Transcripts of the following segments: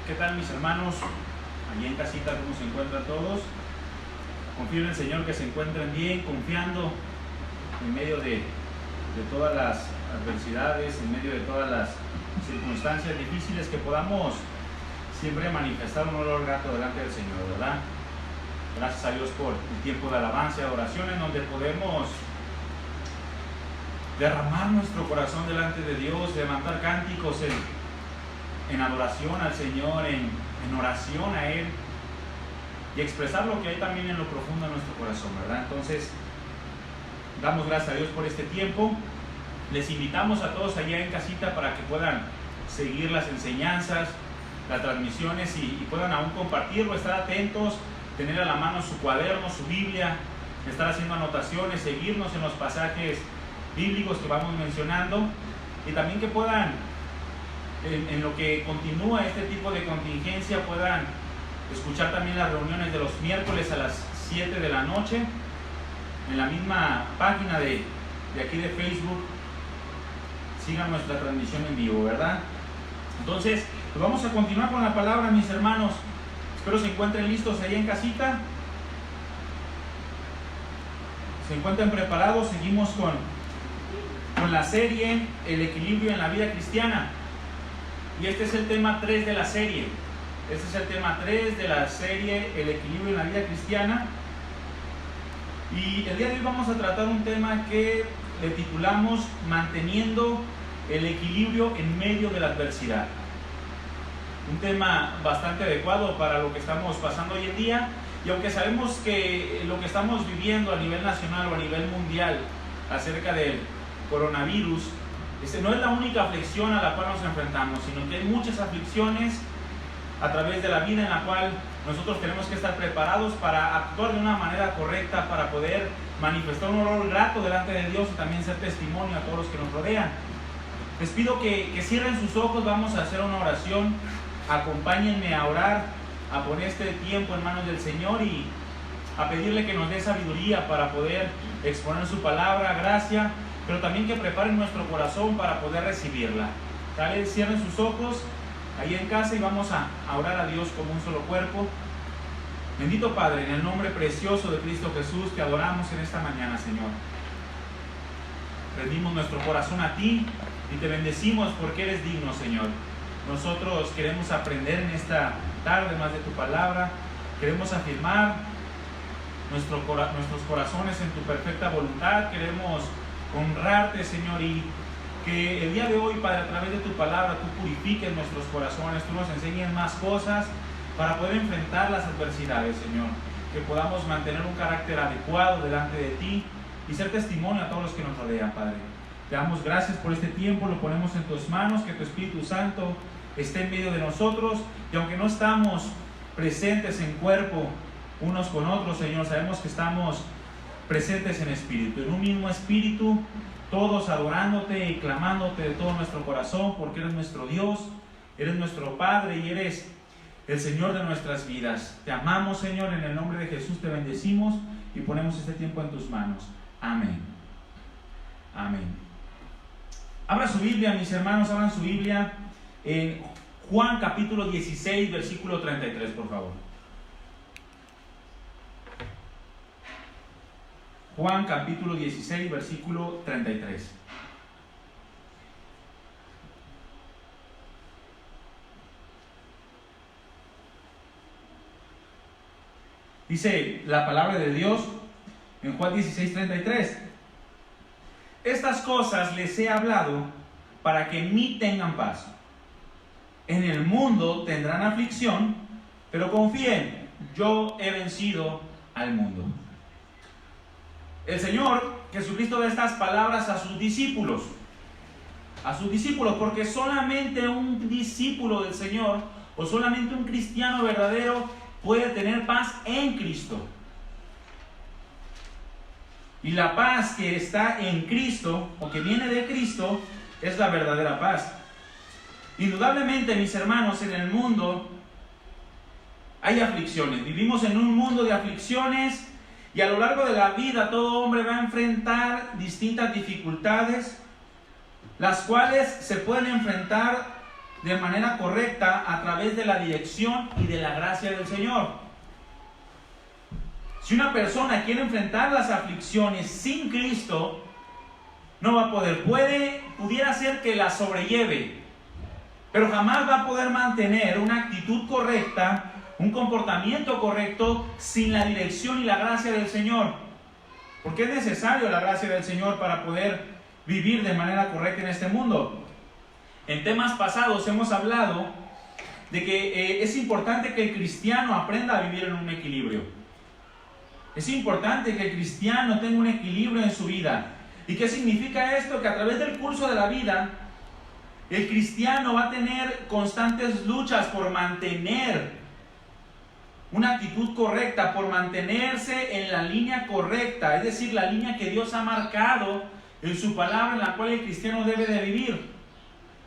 ¿Qué tal, mis hermanos? Allí en casita, ¿cómo se encuentran todos? Confío en el Señor que se encuentren bien, confiando en medio de todas las adversidades, en medio de todas las circunstancias difíciles, que podamos siempre manifestar un olor grato delante del Señor, ¿verdad? Gracias a Dios por el tiempo de alabanza y adoración, en donde podemos derramar nuestro corazón delante de Dios, levantar cánticos en adoración al Señor, en oración a Él, y expresar lo que hay también en lo profundo de nuestro corazón, ¿verdad? Entonces, damos gracias a Dios por este tiempo. Les invitamos a todos allá en casita para que puedan seguir las enseñanzas, las transmisiones y puedan aún compartirlo, estar atentos, tener a la mano su cuaderno, su Biblia, estar haciendo anotaciones, seguirnos en los pasajes bíblicos que vamos mencionando, y también que puedan, en lo que continúa este tipo de contingencia, puedan escuchar también las reuniones de los miércoles a las 7 de la noche en la misma página de aquí de Facebook. Sigan nuestra transmisión en vivo, ¿verdad? Entonces, pues vamos a continuar con la palabra, mis hermanos. Espero se encuentren listos ahí en casita. Se encuentren preparados. Seguimos con la serie El equilibrio en la vida cristiana. Y este es el tema 3 de la serie. Este es el tema 3 de la serie El equilibrio en la vida cristiana. Y el día de hoy vamos a tratar un tema que le titulamos Manteniendo el equilibrio en medio de la adversidad. Un tema bastante adecuado para lo que estamos pasando hoy en día, y aunque sabemos que lo que estamos viviendo a nivel nacional o a nivel mundial acerca del coronavirus, no es la única aflicción a la cual nos enfrentamos, sino que hay muchas aflicciones a través de la vida en la cual nosotros tenemos que estar preparados para actuar de una manera correcta, para poder manifestar un olor grato delante de Dios y también ser testimonio a todos los que nos rodean. Les pido que cierren sus ojos. Vamos a hacer una oración. Acompáñenme a orar, a poner este tiempo en manos del Señor y a pedirle que nos dé sabiduría para poder exponer su palabra, gracia, pero también que preparen nuestro corazón para poder recibirla. ¿Sale? Cierren sus ojos ahí en casa y vamos a orar a Dios como un solo cuerpo. Bendito Padre, en el nombre precioso de Cristo Jesús, te adoramos en esta mañana, Señor. Rendimos nuestro corazón a ti y te bendecimos porque eres digno, Señor. Nosotros queremos aprender en esta tarde más de tu palabra. Queremos afirmar nuestros corazones en tu perfecta voluntad. Queremos honrarte, Señor, y que el día de hoy, Padre, a través de tu palabra, tú purifiques nuestros corazones, tú nos enseñes más cosas para poder enfrentar las adversidades, Señor. Que podamos mantener un carácter adecuado delante de ti y ser testimonio a todos los que nos rodean, Padre. Te damos gracias por este tiempo, lo ponemos en tus manos, que tu Espíritu Santo esté en medio de nosotros, y aunque no estamos presentes en cuerpo unos con otros, Señor, sabemos que estamos presentes en espíritu, en un mismo espíritu, todos adorándote y clamándote de todo nuestro corazón, porque eres nuestro Dios, eres nuestro Padre y eres el Señor de nuestras vidas. Te amamos, Señor, en el nombre de Jesús te bendecimos y ponemos este tiempo en tus manos. Amén. Amén. Abra su Biblia, mis hermanos, abran su Biblia en Juan capítulo 16, versículo 33, por favor. Juan capítulo 16, versículo 33. Dice la palabra de Dios en Juan 16, 33. Estas cosas les he hablado para que en mí tengan paz. En el mundo tendrán aflicción, pero confíen, yo he vencido al mundo. El Señor Jesucristo da estas palabras a sus discípulos, porque solamente un discípulo del Señor o solamente un cristiano verdadero puede tener paz en Cristo. Y la paz que está en Cristo, o que viene de Cristo, es la verdadera paz. Indudablemente, mis hermanos, en el mundo hay aflicciones. Vivimos en un mundo de aflicciones, y a lo largo de la vida todo hombre va a enfrentar distintas dificultades, las cuales se pueden enfrentar de manera correcta a través de la dirección y de la gracia del Señor. Si una persona quiere enfrentar las aflicciones sin Cristo, no va a poder. Pudiera ser que la sobrelleve, pero jamás va a poder mantener una actitud correcta, un comportamiento correcto sin la dirección y la gracia del Señor. Porque es necesario la gracia del Señor para poder vivir de manera correcta en este mundo. En temas pasados hemos hablado de que es importante que el cristiano aprenda a vivir en un equilibrio. Es importante que el cristiano tenga un equilibrio en su vida. ¿Y qué significa esto? Que a través del curso de la vida, el cristiano va a tener constantes luchas por mantener una actitud correcta, por mantenerse en la línea correcta, es decir, la línea que Dios ha marcado en su palabra, en la cual el cristiano debe de vivir.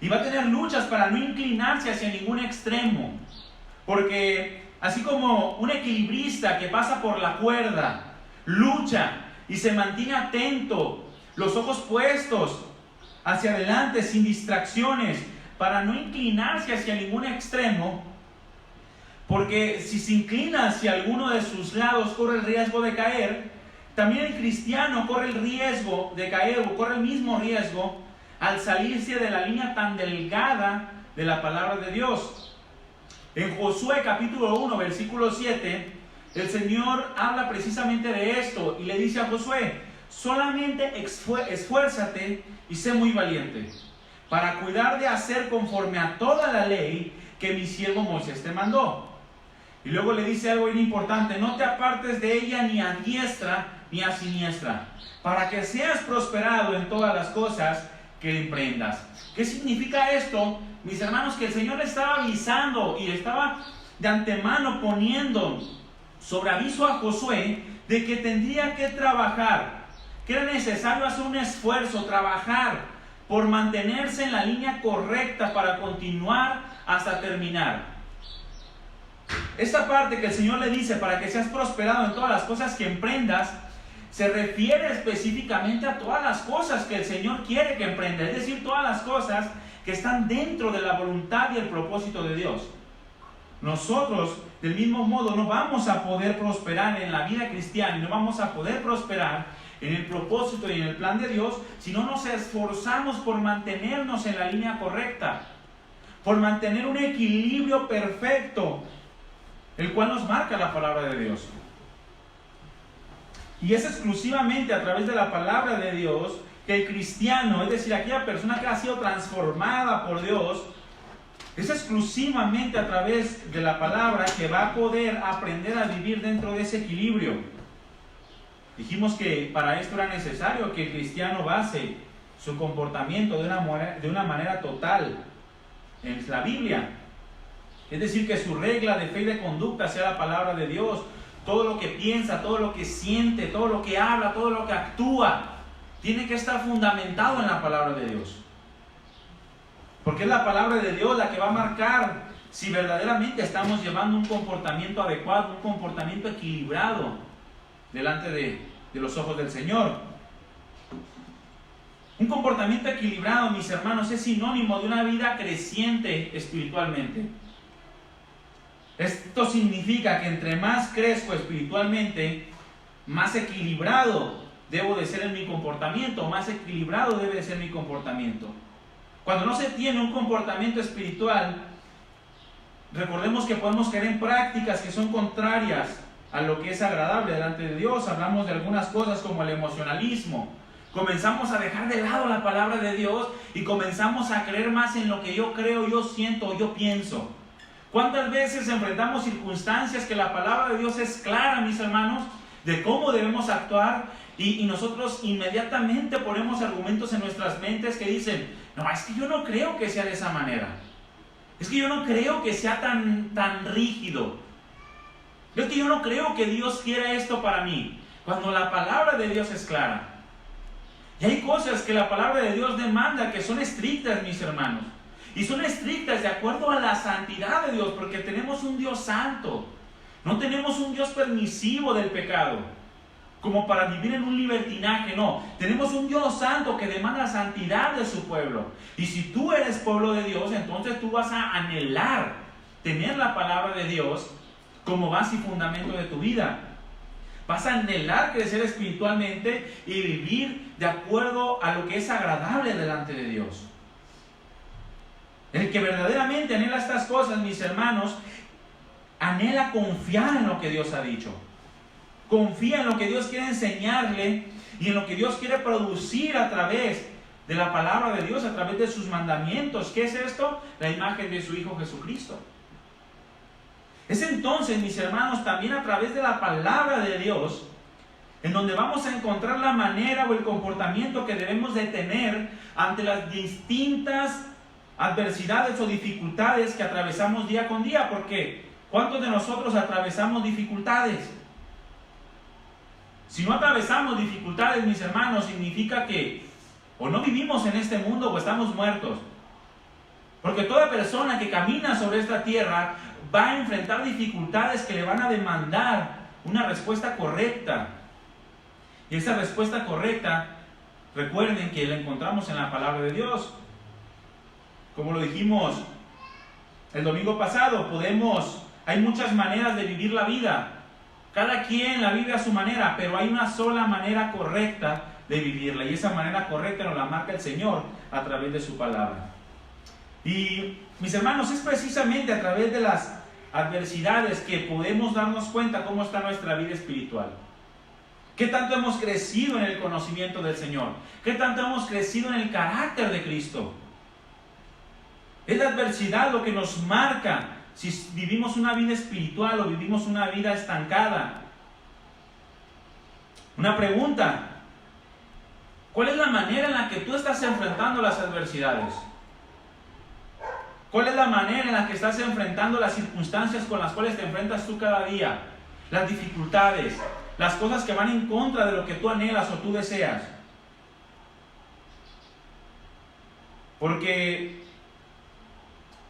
Y va a tener luchas para no inclinarse hacia ningún extremo, porque así como un equilibrista que pasa por la cuerda, lucha y se mantiene atento, los ojos puestos hacia adelante sin distracciones, para no inclinarse hacia ningún extremo, porque si se inclina hacia alguno de sus lados corre el riesgo de caer. También el cristiano corre el riesgo de caer, o corre el mismo riesgo al salirse de la línea tan delgada de la palabra de Dios. En Josué capítulo 1 versículo 7, el Señor habla precisamente de esto y le dice a Josué: solamente esfuérzate y sé muy valiente para cuidar de hacer conforme a toda la ley que mi siervo Moisés te mandó. Y luego le dice algo bien importante: no te apartes de ella ni a diestra ni a siniestra, para que seas prosperado en todas las cosas que emprendas. ¿Qué significa esto, mis hermanos? Que el Señor le estaba avisando y le estaba de antemano poniendo sobre aviso a Josué de que tendría que trabajar, que era necesario hacer un esfuerzo, trabajar por mantenerse en la línea correcta para continuar hasta terminar. Esta parte que el Señor le dice para que seas prosperado en todas las cosas que emprendas, se refiere específicamente a todas las cosas que el Señor quiere que emprenda, es decir, todas las cosas que están dentro de la voluntad y el propósito de Dios. Nosotros, del mismo modo, no vamos a poder prosperar en la vida cristiana y no vamos a poder prosperar en el propósito y en el plan de Dios si no nos esforzamos por mantenernos en la línea correcta, por mantener un equilibrio perfecto, el cual nos marca la palabra de Dios. Y es exclusivamente a través de la palabra de Dios que el cristiano, es decir, aquella persona que ha sido transformada por Dios, es exclusivamente a través de la palabra que va a poder aprender a vivir dentro de ese equilibrio. Dijimos que para esto era necesario que el cristiano base su comportamiento de una manera total en la Biblia. Es decir, que su regla de fe y de conducta sea la palabra de Dios. Todo lo que piensa, todo lo que siente, todo lo que habla, todo lo que actúa, tiene que estar fundamentado en la palabra de Dios. Porque es la palabra de Dios la que va a marcar si verdaderamente estamos llevando un comportamiento adecuado, un comportamiento equilibrado delante de los ojos del Señor. Un comportamiento equilibrado, mis hermanos, es sinónimo de una vida creciente espiritualmente. Esto significa que entre más crezco espiritualmente, más equilibrado debo de ser en mi comportamiento, más equilibrado debe de ser mi comportamiento. Cuando no se tiene un comportamiento espiritual, recordemos que podemos caer en prácticas que son contrarias a lo que es agradable delante de Dios. Hablamos de algunas cosas como el emocionalismo. Comenzamos a dejar de lado la palabra de Dios y comenzamos a creer más en lo que yo creo, yo siento, yo pienso. ¿Cuántas veces enfrentamos circunstancias que la palabra de Dios es clara, mis hermanos, de cómo debemos actuar y nosotros inmediatamente ponemos argumentos en nuestras mentes que dicen: no, es que yo no creo que sea de esa manera, es que yo no creo que sea tan rígido, es que yo no creo que Dios quiera esto para mí, cuando la palabra de Dios es clara. Y hay cosas que la palabra de Dios demanda que son estrictas, mis hermanos. Y son estrictas de acuerdo a la santidad de Dios, porque tenemos un Dios santo. No tenemos un Dios permisivo del pecado. como para vivir en un libertinaje, no. Tenemos un Dios santo que demanda la santidad de su pueblo. Y si tú eres pueblo de Dios, entonces tú vas a anhelar tener la palabra de Dios como base y fundamento de tu vida. Vas a anhelar crecer espiritualmente y vivir de acuerdo a lo que es agradable delante de Dios. El que verdaderamente anhela estas cosas, mis hermanos, anhela confiar en lo que Dios ha dicho. Confía en lo que Dios quiere enseñarle y en lo que Dios quiere producir a través de la palabra de Dios, a través de sus mandamientos. ¿Qué es esto? La imagen de su Hijo Jesucristo. Es entonces, mis hermanos, también a través de la palabra de Dios, en donde vamos a encontrar la manera o el comportamiento que debemos de tener ante las distintas adversidades o dificultades que atravesamos día con día. Porque ¿cuántos de nosotros atravesamos dificultades? Si no atravesamos dificultades, mis hermanos, significa que o no vivimos en este mundo o estamos muertos. Porque toda persona que camina sobre esta tierra va a enfrentar dificultades que le van a demandar una respuesta correcta. Y esa respuesta correcta, recuerden que la encontramos en la palabra de Dios. Como lo dijimos el domingo pasado, hay muchas maneras de vivir la vida. Cada quien la vive a su manera, pero hay una sola manera correcta de vivirla. Y esa manera correcta nos la marca el Señor a través de su palabra. Y, mis hermanos, es precisamente a través de las adversidades que podemos darnos cuenta cómo está nuestra vida espiritual. ¿Qué tanto hemos crecido en el conocimiento del Señor? ¿Qué tanto hemos crecido en el carácter de Cristo? Es la adversidad lo que nos marca si vivimos una vida espiritual o vivimos una vida estancada. Una pregunta: ¿cuál es la manera en la que tú estás enfrentando las adversidades? ¿Cuál es la manera en la que estás enfrentando las circunstancias con las cuales te enfrentas tú cada día? Las dificultades, las cosas que van en contra de lo que tú anhelas o tú deseas. Porque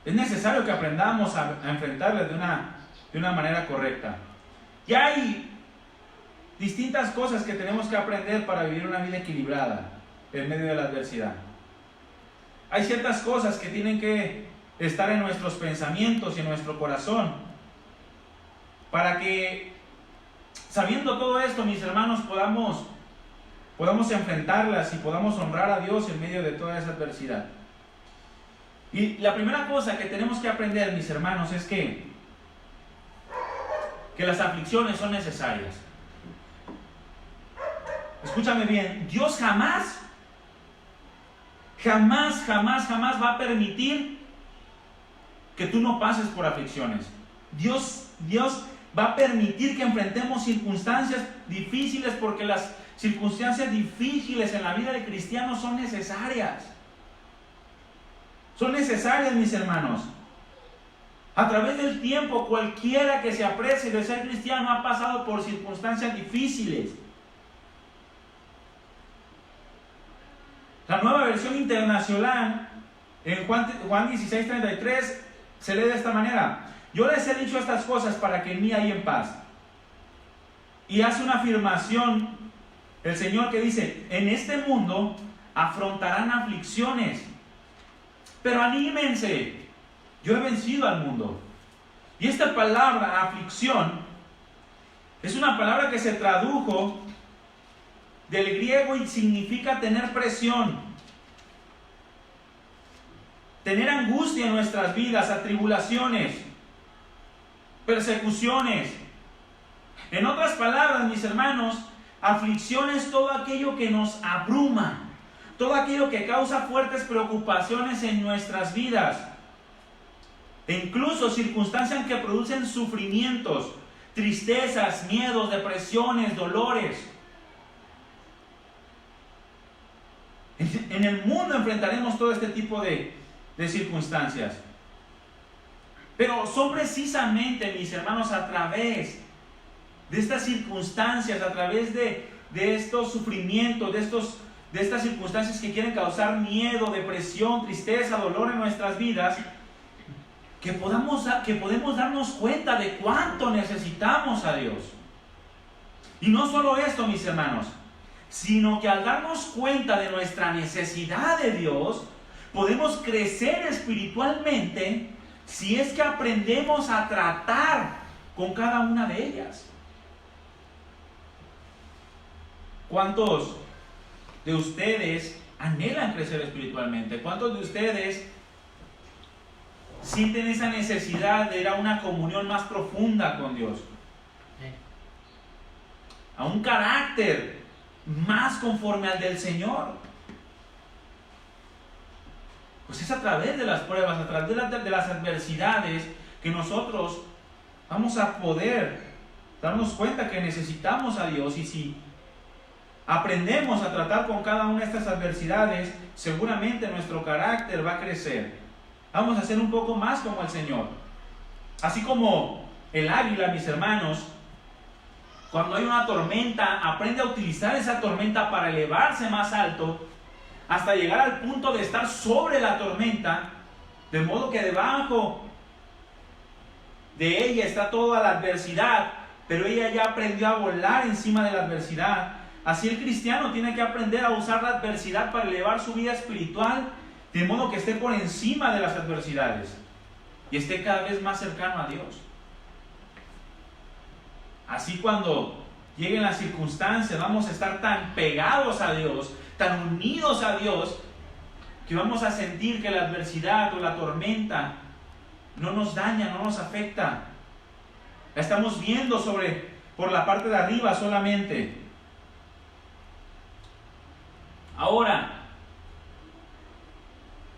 es necesario que aprendamos a enfrentarlas de una manera correcta. Y hay distintas cosas que tenemos que aprender para vivir una vida equilibrada en medio de la adversidad. Hay ciertas cosas que tienen que estar en nuestros pensamientos y en nuestro corazón para que, sabiendo todo esto, mis hermanos, podamos enfrentarlas y podamos honrar a Dios en medio de toda esa adversidad. Y la primera cosa que tenemos que aprender, mis hermanos, es que las aflicciones son necesarias. Escúchame bien, Dios jamás va a permitir que tú no pases por aflicciones. Dios va a permitir que enfrentemos circunstancias difíciles, porque las circunstancias difíciles en la vida del cristiano son necesarias. Son necesarias, mis hermanos. A través del tiempo, cualquiera que se aprecie de ser cristiano ha pasado por circunstancias difíciles. La Nueva Versión Internacional, en Juan 16:33, se lee de esta manera: yo les he dicho estas cosas para que en mí hayan paz. Y hace una afirmación el Señor que dice: en este mundo afrontarán aflicciones, pero anímense, yo he vencido al mundo. Y esta palabra, aflicción, es una palabra que se tradujo del griego y significa tener presión, tener angustia en nuestras vidas, atribulaciones, persecuciones. En otras palabras, mis hermanos, aflicción es todo aquello que nos abruma, todo aquello que causa fuertes preocupaciones en nuestras vidas, e incluso circunstancias que producen sufrimientos, tristezas, miedos, depresiones, dolores. En el mundo enfrentaremos todo este tipo de circunstancias. Pero son precisamente, mis hermanos, a través de estas circunstancias, a través de estos sufrimientos, de estas circunstancias que quieren causar miedo, depresión, tristeza, dolor en nuestras vidas, que podemos darnos cuenta de cuánto necesitamos a Dios. Y no solo esto, mis hermanos, sino que al darnos cuenta de nuestra necesidad de Dios, podemos crecer espiritualmente si es que aprendemos a tratar con cada una de ellas. ¿Cuántos de ustedes anhelan crecer espiritualmente? ¿Cuántos de ustedes sienten esa necesidad de ir a una comunión más profunda con Dios? A un carácter más conforme al del Señor. Pues es a través de las pruebas, a través de las adversidades, que nosotros vamos a poder darnos cuenta que necesitamos a Dios. Y si aprendemos a tratar con cada una de estas adversidades, seguramente nuestro carácter va a crecer. Vamos a ser un poco más como el Señor. Así como el águila, mis hermanos, cuando hay una tormenta, aprende a utilizar esa tormenta para elevarse más alto, hasta llegar al punto de estar sobre la tormenta, de modo que debajo de ella está toda la adversidad, pero ella ya aprendió a volar encima de la adversidad. Así el cristiano tiene que aprender a usar la adversidad para elevar su vida espiritual, de modo que esté por encima de las adversidades y esté cada vez más cercano a Dios. Así cuando lleguen las circunstancias, vamos a estar tan pegados a Dios, tan unidos a Dios, que vamos a sentir que la adversidad o la tormenta no nos daña, no nos afecta. La estamos viendo por la parte de arriba solamente. Ahora,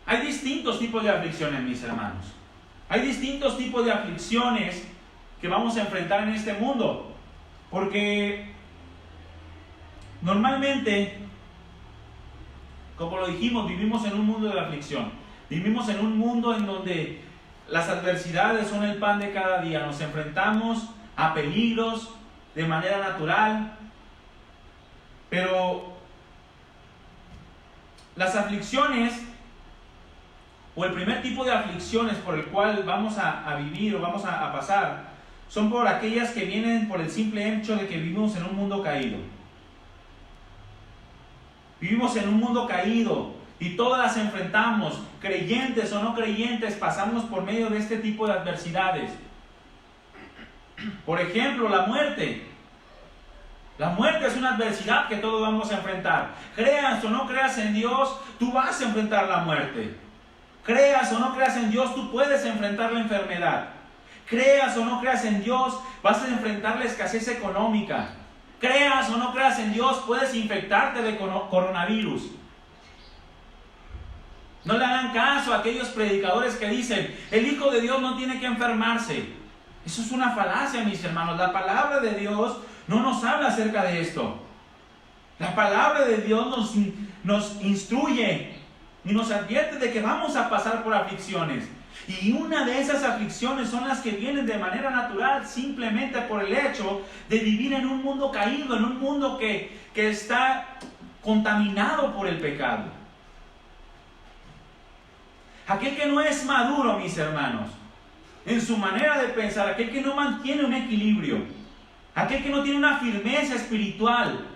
hay distintos tipos de aflicciones, mis hermanos. Hay distintos tipos de aflicciones que vamos a enfrentar en este mundo. Porque normalmente, como lo dijimos, vivimos en un mundo de aflicción. Vivimos en un mundo en donde las adversidades son el pan de cada día. Nos enfrentamos a peligros de manera natural. Pero las aflicciones, o el primer tipo de aflicciones por el cual vamos a vivir o vamos a pasar, son por aquellas que vienen por el simple hecho de que vivimos en un mundo caído. Vivimos en un mundo caído y todas las enfrentamos, creyentes o no creyentes, pasamos por medio de este tipo de adversidades. Por ejemplo, la muerte. La muerte es una adversidad que todos vamos a enfrentar. Creas o no creas en Dios, tú vas a enfrentar la muerte. Creas o no creas en Dios, tú puedes enfrentar la enfermedad. Creas o no creas en Dios, vas a enfrentar la escasez económica. Creas o no creas en Dios, puedes infectarte de coronavirus. No le hagan caso a aquellos predicadores que dicen, el Hijo de Dios no tiene que enfermarse. Eso es una falacia, mis hermanos. La palabra de Dios no nos habla acerca de esto. La palabra de Dios nos instruye y nos advierte de que vamos a pasar por aflicciones. Y una de esas aflicciones son las que vienen de manera natural, simplemente por el hecho de vivir en un mundo caído, en un mundo que está contaminado por el pecado. Aquel que no es maduro, mis hermanos, en su manera de pensar, aquel que no mantiene un equilibrio, aquel que no tiene una firmeza espiritual,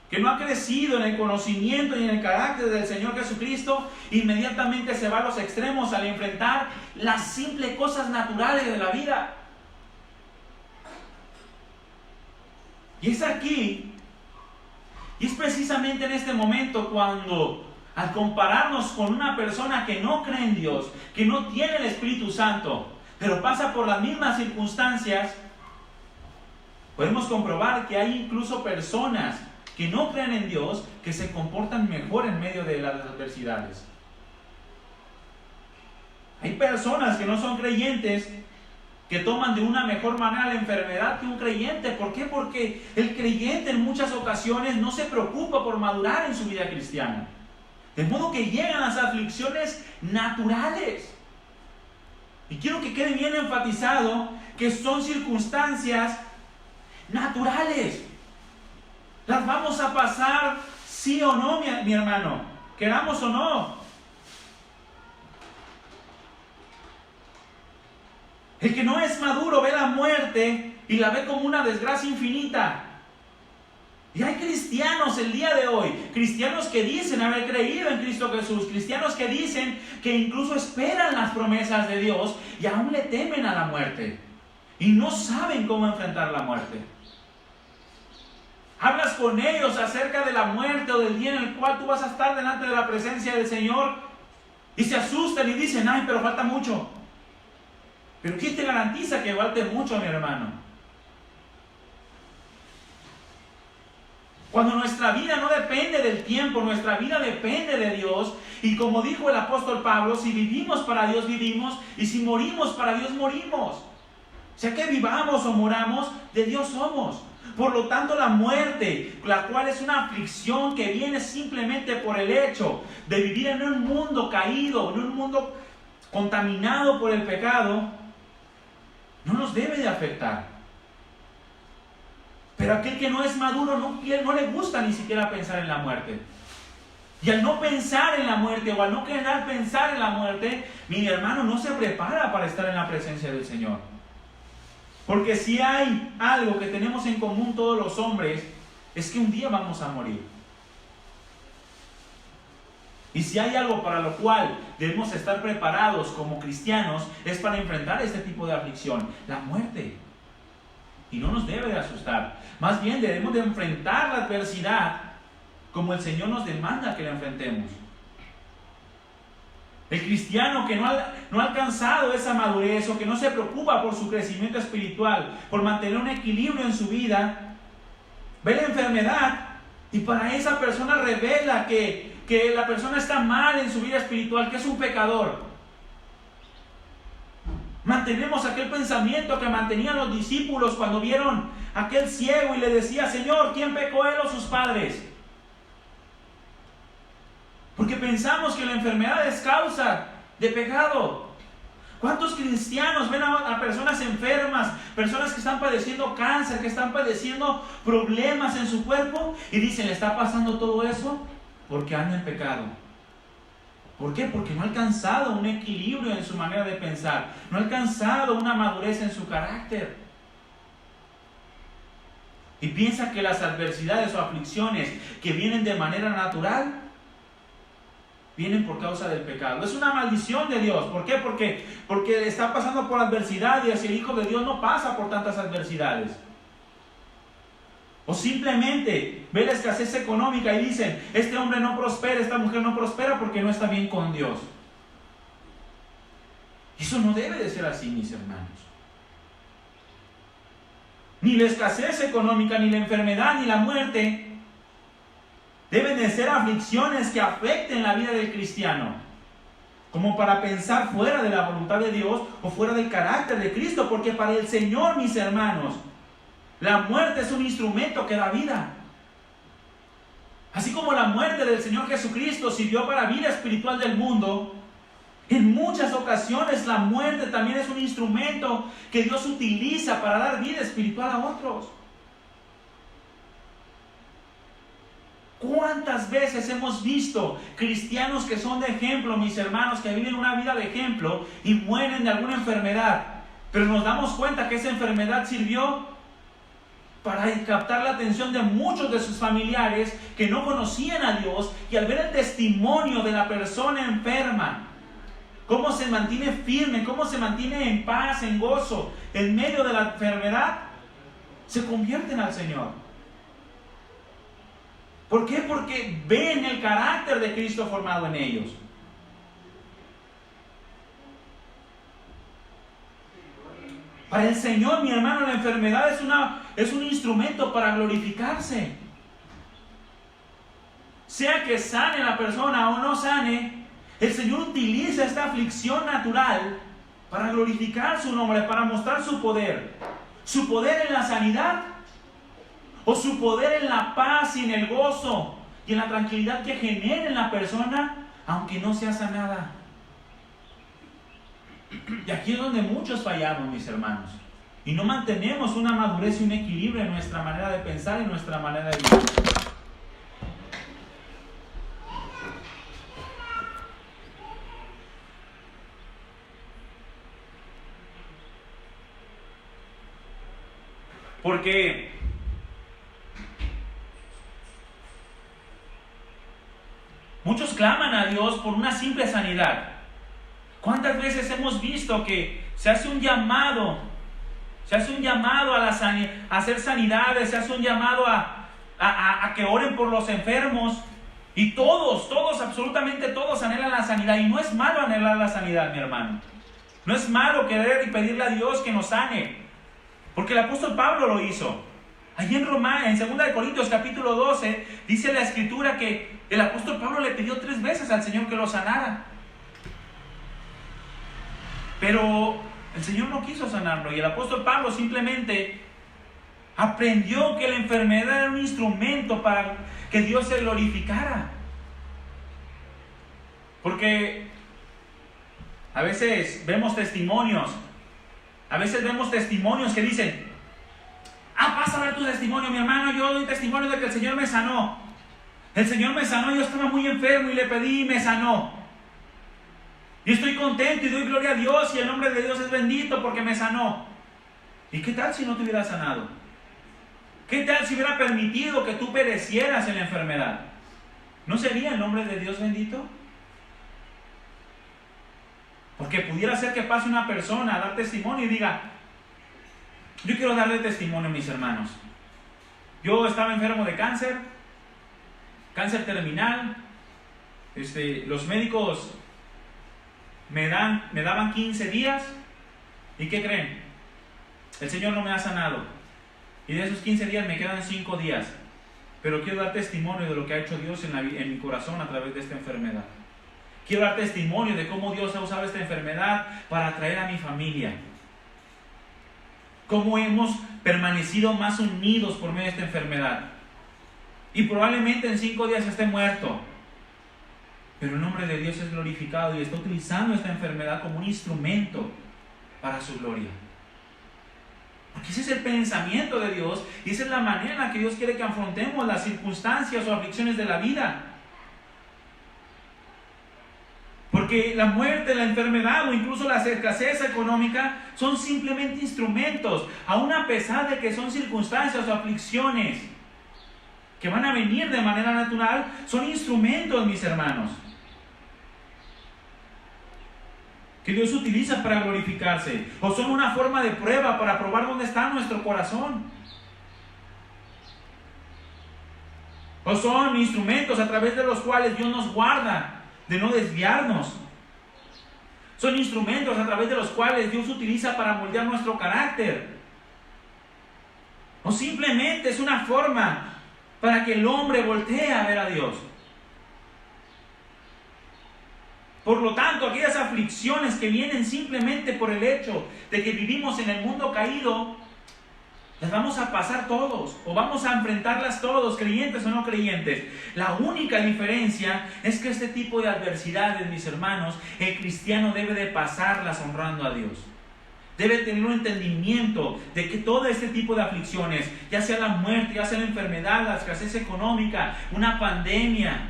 que no ha crecido en el conocimiento y en el carácter del Señor Jesucristo, inmediatamente se va a los extremos al enfrentar las simples cosas naturales de la vida. Y es aquí, y es precisamente en este momento cuando, al compararnos con una persona que no cree en Dios, que no tiene el Espíritu Santo, pero pasa por las mismas circunstancias, podemos comprobar que hay incluso personas que no creen en Dios, que se comportan mejor en medio de las adversidades. Hay personas que no son creyentes, que toman de una mejor manera la enfermedad que un creyente. ¿Por qué? Porque el creyente en muchas ocasiones no se preocupa por madurar en su vida cristiana. De modo que llegan las aflicciones naturales. Y quiero que quede bien enfatizado que son circunstancias naturales. Las vamos a pasar sí o no, mi hermano, queramos o no. El que no es maduro ve la muerte y la ve como una desgracia infinita. Y hay cristianos el día de hoy, cristianos que dicen haber creído en Cristo Jesús, cristianos que dicen que incluso esperan las promesas de Dios y aún le temen a la muerte y no saben cómo enfrentar la muerte. Hablas con ellos acerca de la muerte o del día en el cual tú vas a estar delante de la presencia del Señor y se asustan y dicen, ay, pero falta mucho. Pero ¿quién te garantiza que falte mucho, mi hermano? Cuando nuestra vida no depende del tiempo, nuestra vida depende de Dios. Y como dijo el apóstol Pablo, si vivimos para Dios vivimos, y si morimos para Dios morimos. O sea que vivamos o moramos, de Dios somos. Por lo tanto, la muerte, la cual es una aflicción que viene simplemente por el hecho de vivir en un mundo caído, en un mundo contaminado por el pecado, no nos debe de afectar. Pero aquel que no es maduro no le gusta ni siquiera pensar en la muerte. Y al no pensar en la muerte o al no querer pensar en la muerte, mi hermano no se prepara para estar en la presencia del Señor. Porque si hay algo que tenemos en común todos los hombres, es que un día vamos a morir. Y si hay algo para lo cual debemos estar preparados como cristianos, es para enfrentar este tipo de aflicción, la muerte. Y no nos debe de asustar. Más bien debemos de enfrentar la adversidad como el Señor nos demanda que la enfrentemos. El cristiano que no ha alcanzado esa madurez o que no se preocupa por su crecimiento espiritual, por mantener un equilibrio en su vida, ve la enfermedad y para esa persona revela que la persona está mal en su vida espiritual, que es un pecador. Mantenemos aquel pensamiento que mantenían los discípulos cuando vieron a aquel ciego y le decía, Señor, ¿quién pecó, él o sus padres? Porque pensamos que la enfermedad es causa de pecado. ¿Cuántos cristianos ven a personas enfermas, personas que están padeciendo cáncer, que están padeciendo problemas en su cuerpo y dicen, ¿le está pasando todo eso? Porque anda en pecado. ¿Por qué? Porque no ha alcanzado un equilibrio en su manera de pensar, no ha alcanzado una madurez en su carácter. Y piensa que las adversidades o aflicciones que vienen de manera natural vienen por causa del pecado. Es una maldición de Dios. ¿Por qué? Porque está pasando por adversidad y así el Hijo de Dios no pasa por tantas adversidades. O simplemente ve la escasez económica y dicen, este hombre no prospera, esta mujer no prospera porque no está bien con Dios. Eso no debe de ser así, mis hermanos. Ni la escasez económica, ni la enfermedad, ni la muerte deben de ser aflicciones que afecten la vida del cristiano, como para pensar fuera de la voluntad de Dios o fuera del carácter de Cristo, porque para el Señor, mis hermanos, la muerte es un instrumento que da vida. Así como la muerte del Señor Jesucristo sirvió para vida espiritual del mundo, en muchas ocasiones la muerte también es un instrumento que Dios utiliza para dar vida espiritual a otros. ¿Cuántas veces hemos visto cristianos que son de ejemplo, mis hermanos, que viven una vida de ejemplo y mueren de alguna enfermedad? Pero nos damos cuenta que esa enfermedad sirvió para captar la atención de muchos de sus familiares que no conocían a Dios, y al ver el testimonio de la persona enferma, cómo se mantiene firme, cómo se mantiene en paz, en gozo, en medio de la enfermedad, se convierten al Señor. ¿Por qué? Porque ven el carácter de Cristo formado en ellos. Para el Señor, mi hermano, la enfermedad es un instrumento para glorificarse. Sea que sane la persona o no sane, el Señor utiliza esta aflicción natural para glorificar su nombre, para mostrar su poder. Su poder en la sanidad, o su poder en la paz y en el gozo y en la tranquilidad que genera en la persona, aunque no sea sanada. Y aquí es donde muchos fallamos, mis hermanos, y no mantenemos una madurez y un equilibrio en nuestra manera de pensar y en nuestra manera de vivir. Porque muchos claman a Dios por una simple sanidad. ¿Cuántas veces hemos visto que se hace un llamado a hacer sanidades, se hace un llamado a que oren por los enfermos? Y todos, absolutamente todos anhelan la sanidad. Y no es malo anhelar la sanidad, mi hermano. No es malo querer y pedirle a Dios que nos sane. Porque el apóstol Pablo lo hizo. Allí en 2 Corintios capítulo 12, dice la escritura que el apóstol Pablo le pidió 3 veces al Señor que lo sanara. Pero el Señor no quiso sanarlo. Y el apóstol Pablo simplemente aprendió que la enfermedad era un instrumento para que Dios se glorificara. Porque a veces vemos testimonios que dicen: pasa a ver tu testimonio, mi hermano, yo doy testimonio de que el Señor me sanó. El Señor me sanó, yo estaba muy enfermo y le pedí y me sanó. Y estoy contento y doy gloria a Dios y el nombre de Dios es bendito porque me sanó. ¿Y qué tal si no te hubiera sanado? ¿Qué tal si hubiera permitido que tú perecieras en la enfermedad? ¿No sería el nombre de Dios bendito? Porque pudiera ser que pase una persona a dar testimonio y diga: yo quiero darle testimonio a mis hermanos. Yo estaba enfermo de cáncer terminal. Los médicos me daban 15 días. ¿Y qué creen? El Señor no me ha sanado. Y de esos 15 días me quedan 5 días. Pero quiero dar testimonio de lo que ha hecho Dios en mi corazón a través de esta enfermedad. Quiero dar testimonio de cómo Dios ha usado esta enfermedad para atraer a mi familia. Cómo hemos permanecido más unidos por medio de esta enfermedad. Y probablemente en 5 días esté muerto. Pero el nombre de Dios es glorificado y está utilizando esta enfermedad como un instrumento para su gloria. Porque ese es el pensamiento de Dios y esa es la manera en la que Dios quiere que afrontemos las circunstancias o aflicciones de la vida. Porque la muerte, la enfermedad o incluso la escasez económica son simplemente instrumentos, aun a pesar de que son circunstancias o aflicciones que van a venir de manera natural, son instrumentos, mis hermanos, que Dios utiliza para glorificarse, o son una forma de prueba para probar dónde está nuestro corazón, o son instrumentos a través de los cuales Dios nos guarda de no desviarnos. Son instrumentos a través de los cuales Dios utiliza para moldear nuestro carácter. O simplemente es una forma para que el hombre voltee a ver a Dios. Por lo tanto, aquellas aflicciones que vienen simplemente por el hecho de que vivimos en el mundo caído, las vamos a pasar todos, o vamos a enfrentarlas todos, creyentes o no creyentes. La única diferencia es que este tipo de adversidades, mis hermanos, el cristiano debe de pasarlas honrando a Dios. Debe tener un entendimiento de que todo este tipo de aflicciones, ya sea la muerte, ya sea la enfermedad, la escasez económica, una pandemia,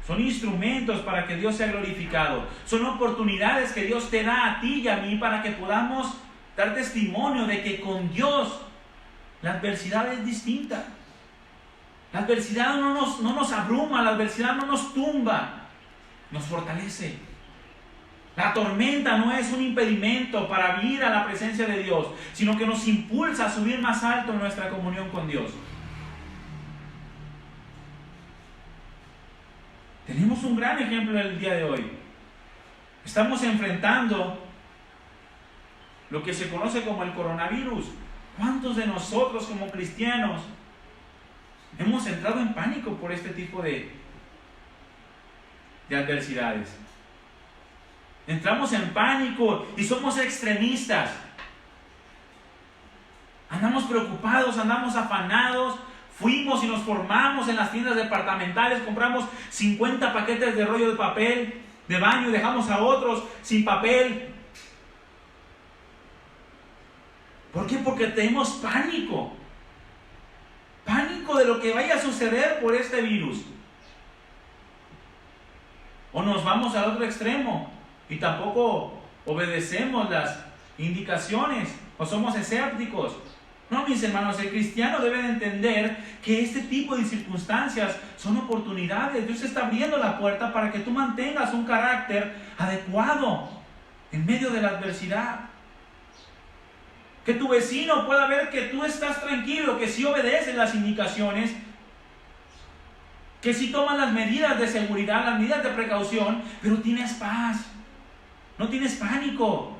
son instrumentos para que Dios sea glorificado. Son oportunidades que Dios te da a ti y a mí para que podamos dar testimonio de que con Dios la adversidad es distinta. La adversidad no nos abruma, la adversidad no nos tumba, nos fortalece. La tormenta no es un impedimento para ir a la presencia de Dios, sino que nos impulsa a subir más alto en nuestra comunión con Dios. Tenemos un gran ejemplo en el día de hoy. Estamos enfrentando lo que se conoce como el coronavirus. ¿Cuántos de nosotros como cristianos hemos entrado en pánico por este tipo de adversidades? Entramos en pánico y somos extremistas. Andamos preocupados, andamos afanados. Fuimos y nos formamos en las tiendas departamentales, compramos 50 paquetes de rollo de papel de baño y dejamos a otros sin papel. ¿Por qué? Porque tenemos pánico. Pánico de lo que vaya a suceder por este virus. O nos vamos al otro extremo y tampoco obedecemos indicaciones o somos escépticos. No, mis hermanos, el cristiano debe de entender que este tipo de circunstancias son oportunidades. Dios está abriendo la puerta para que tú mantengas un carácter adecuado en medio de la adversidad. Que tu vecino pueda ver que tú estás tranquilo, que sí obedeces las indicaciones, que sí tomas las medidas de seguridad, las medidas de precaución, pero tienes paz, no tienes pánico.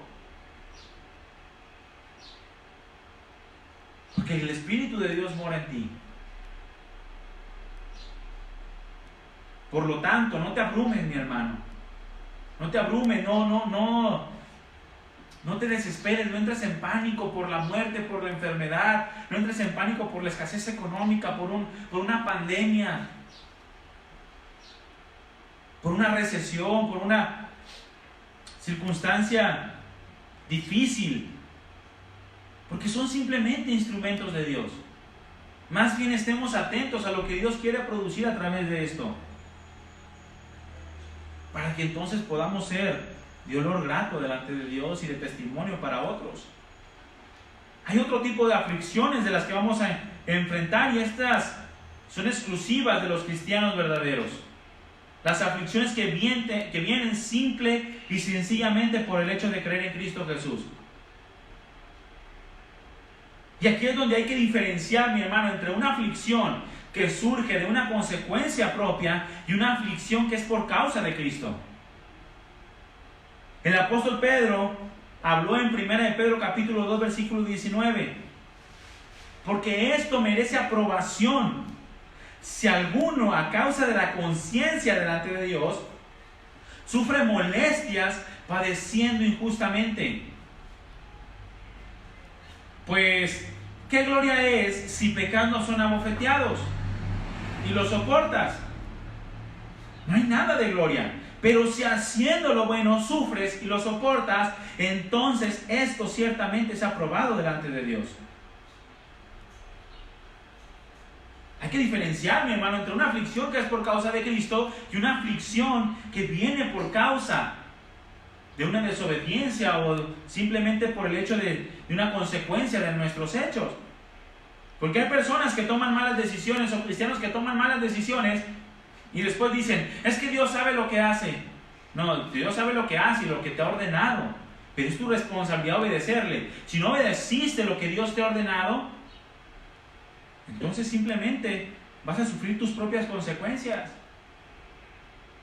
Porque el Espíritu de Dios mora en ti. Por lo tanto, no te abrumes, mi hermano. No te abrumes, no te desesperes, no entres en pánico por la muerte, por la enfermedad, no entres en pánico por la escasez económica, por una pandemia, por una recesión, por una circunstancia difícil. Porque son simplemente instrumentos de Dios. Más bien estemos atentos a lo que Dios quiere producir a través de esto, para que entonces podamos ser de olor grato delante de Dios y de testimonio para otros. Hay otro tipo de aflicciones de las que vamos a enfrentar, y estas son exclusivas de los cristianos verdaderos. Las aflicciones que vienen simple y sencillamente por el hecho de creer en Cristo Jesús. Y aquí es donde hay que diferenciar, mi hermano, entre una aflicción que surge de una consecuencia propia y una aflicción que es por causa de Cristo. El apóstol Pedro habló en 1 de Pedro capítulo 2 versículo 19. Porque esto merece aprobación si alguno a causa de la conciencia delante de Dios sufre molestias padeciendo injustamente. Pues, ¿qué gloria es si pecando son abofeteados y lo soportas? No hay nada de gloria. Pero si haciendo lo bueno sufres y lo soportas, entonces esto ciertamente es aprobado delante de Dios. Hay que diferenciar, mi hermano, entre una aflicción que es por causa de Cristo y una aflicción que viene por causa de una desobediencia o simplemente por el hecho de una consecuencia de nuestros hechos. Porque hay personas que toman malas decisiones o cristianos que toman malas decisiones y después dicen, es que Dios sabe lo que hace. No, Dios sabe lo que hace y lo que te ha ordenado, pero es tu responsabilidad obedecerle. Si no obedeciste lo que Dios te ha ordenado, entonces simplemente vas a sufrir tus propias consecuencias.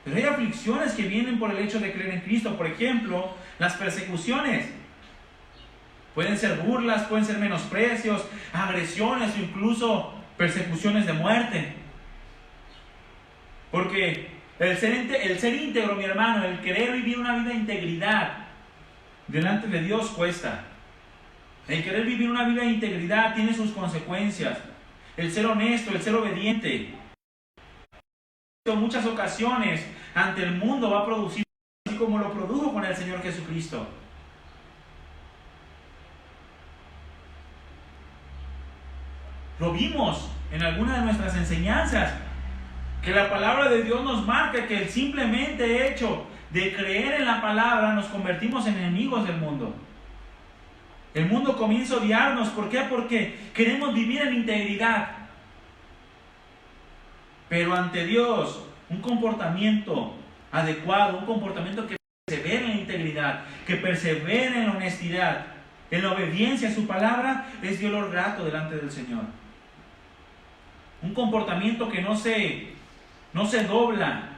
Pero hay aflicciones que vienen por el hecho de creer en Cristo. Por ejemplo, las persecuciones. Pueden ser burlas, pueden ser menosprecios, agresiones o incluso persecuciones de muerte. Porque el ser íntegro, mi hermano, el querer vivir una vida de integridad delante de Dios cuesta. El querer vivir una vida de integridad tiene sus consecuencias. El ser honesto, el ser obediente, en muchas ocasiones ante el mundo va a producir, así como lo produjo con el Señor Jesucristo. Lo vimos en alguna de nuestras enseñanzas, que la palabra de Dios nos marca que el simplemente hecho de creer en la palabra nos convertimos en enemigos del mundo. El mundo comienza a odiarnos. ¿Por qué? Porque queremos vivir en integridad. Pero ante Dios, un comportamiento adecuado, un comportamiento que persevere en la integridad, que persevere en la honestidad, en la obediencia a su palabra, es de olor grato delante del Señor. Un comportamiento que no se dobla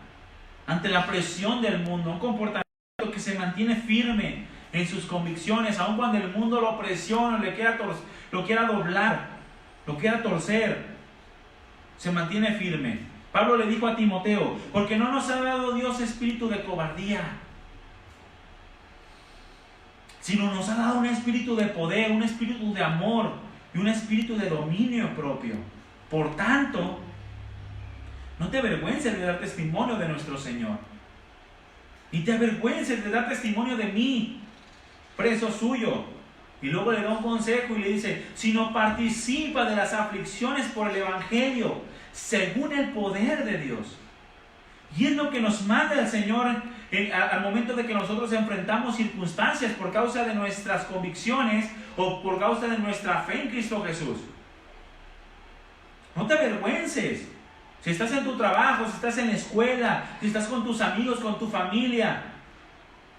ante la presión del mundo, un comportamiento que se mantiene firme en sus convicciones, aun cuando el mundo lo presiona, lo quiera doblar, lo quiera torcer, se mantiene firme. Pablo le dijo a Timoteo, porque no nos ha dado Dios espíritu de cobardía, sino nos ha dado un espíritu de poder, un espíritu de amor y un espíritu de dominio propio. Por tanto, no te avergüences de dar testimonio de nuestro Señor, ni te avergüences de dar testimonio de mí, preso suyo. Y luego le da un consejo y le dice, sino participa de las aflicciones por el Evangelio, según el poder de Dios. Y es lo que nos manda el Señor al momento de que nosotros enfrentamos circunstancias por causa de nuestras convicciones o por causa de nuestra fe en Cristo Jesús. No te avergüences. Si estás en tu trabajo, si estás en la escuela, si estás con tus amigos, con tu familia,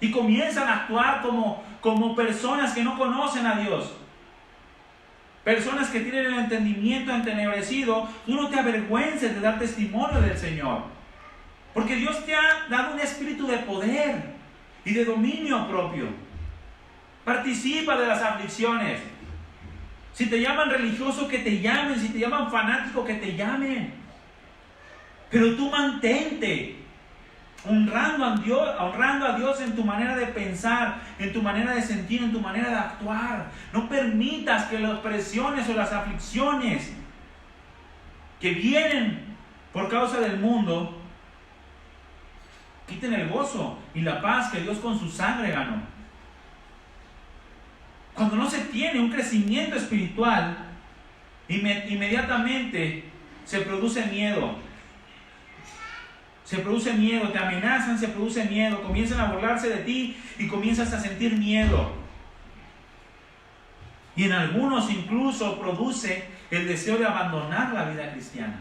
y comienzan a actuar como personas que no conocen a Dios, personas que tienen el entendimiento entenebrecido, tú no te avergüences de dar testimonio del Señor. Porque Dios te ha dado un espíritu de poder y de dominio propio. Participa de las aflicciones. Si te llaman religioso, que te llamen. Si te llaman fanático, que te llamen. Pero tú mantente honrando a Dios en tu manera de pensar, en tu manera de sentir, en tu manera de actuar. No permitas que las presiones o las aflicciones que vienen por causa del mundo quiten el gozo y la paz que Dios con su sangre ganó. Cuando no se tiene un crecimiento espiritual, inmediatamente se produce miedo. Se produce miedo, te amenazan, se produce miedo, comienzan a burlarse de ti y comienzas a sentir miedo. Y en algunos incluso produce el deseo de abandonar la vida cristiana.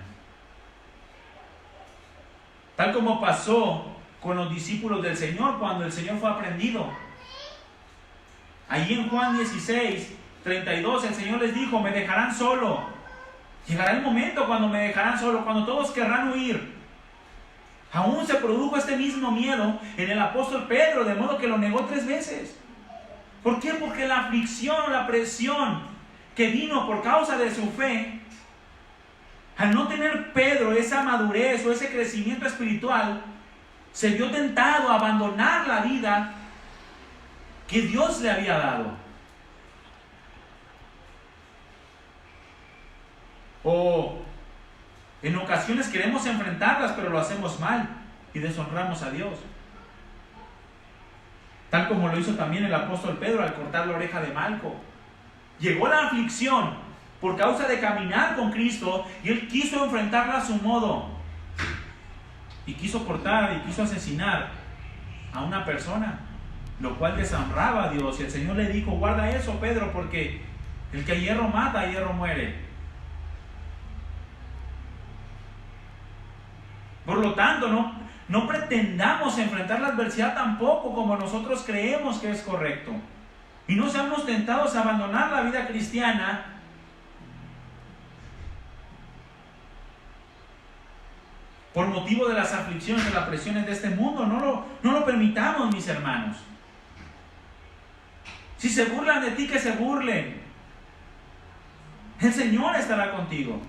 Tal como pasó con los discípulos del Señor cuando el Señor fue aprendido. Allí en Juan 16:32 el Señor les dijo: me dejarán solo. Llegará el momento cuando me dejarán solo, cuando todos querrán huir. Aún se produjo este mismo miedo en el apóstol Pedro, de modo que lo negó 3 veces. ¿Por qué? Porque la aflicción, la presión que vino por causa de su fe, al no tener Pedro esa madurez o ese crecimiento espiritual, se vio tentado a abandonar la vida que Dios le había dado. O en ocasiones queremos enfrentarlas, pero lo hacemos mal y deshonramos a Dios. Tal como lo hizo también el apóstol Pedro al cortar la oreja de Malco. Llegó la aflicción por causa de caminar con Cristo y él quiso enfrentarla a su modo. Y quiso cortar y quiso asesinar a una persona, lo cual deshonraba a Dios. Y el Señor le dijo: guarda eso, Pedro, porque el que a hierro mata, a hierro muere. Por lo tanto, no pretendamos enfrentar la adversidad tampoco como nosotros creemos que es correcto. Y no seamos tentados a abandonar la vida cristiana por motivo de las aflicciones, de las presiones de este mundo. No lo permitamos, mis hermanos. Si se burlan de ti, que se burlen. El Señor estará contigo.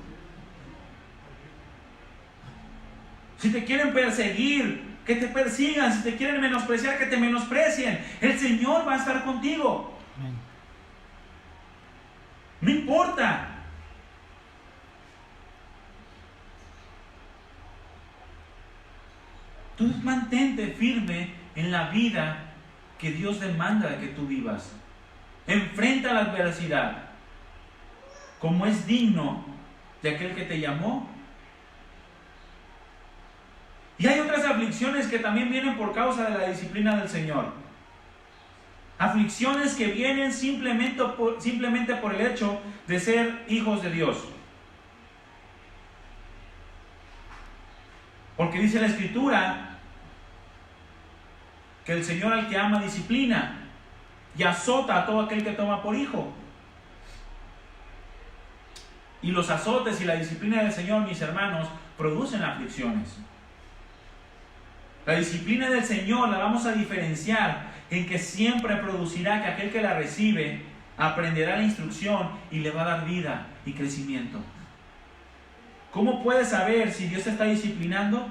Si te quieren perseguir, que te persigan. Si te quieren menospreciar, que te menosprecien. El Señor va a estar contigo. No importa. Tú mantente firme en la vida que Dios demanda de que tú vivas. Enfrenta la adversidad como es digno de aquel que te llamó. Y hay otras aflicciones que también vienen por causa de la disciplina del Señor. Aflicciones que vienen simplemente por el hecho de ser hijos de Dios. Porque dice la Escritura que el Señor al que ama disciplina y azota a todo aquel que toma por hijo. Y los azotes y la disciplina del Señor, mis hermanos, producen aflicciones. La disciplina del Señor la vamos a diferenciar en que siempre producirá que aquel que la recibe aprenderá la instrucción y le va a dar vida y crecimiento. ¿Cómo puedes saber si Dios te está disciplinando?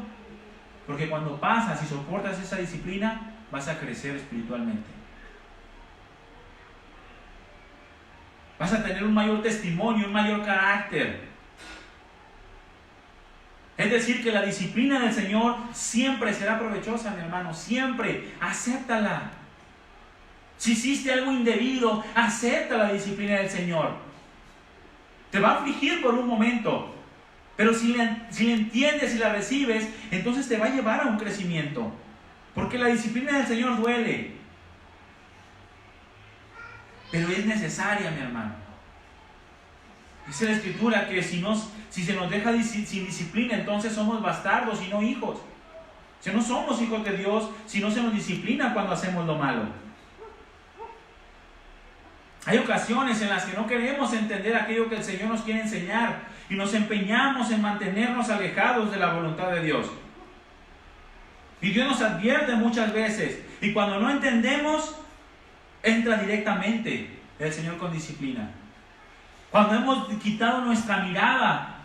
Porque cuando pasas y soportas esa disciplina, vas a crecer espiritualmente. Vas a tener un mayor testimonio, un mayor carácter. Es decir, que la disciplina del Señor siempre será provechosa, mi hermano. Siempre. Acéptala. Si hiciste algo indebido, acepta la disciplina del Señor. Te va a afligir por un momento. Pero si la entiendes y la recibes, entonces te va a llevar a un crecimiento. Porque la disciplina del Señor duele. Pero es necesaria, mi hermano. Dice la Escritura que si se nos deja sin disciplina, entonces somos bastardos y no hijos. Si no somos hijos de Dios, si no se nos disciplina cuando hacemos lo malo. Hay ocasiones en las que no queremos entender aquello que el Señor nos quiere enseñar y nos empeñamos en mantenernos alejados de la voluntad de Dios. Y Dios nos advierte muchas veces, y cuando no entendemos, entra directamente el Señor con disciplina. Cuando hemos quitado nuestra mirada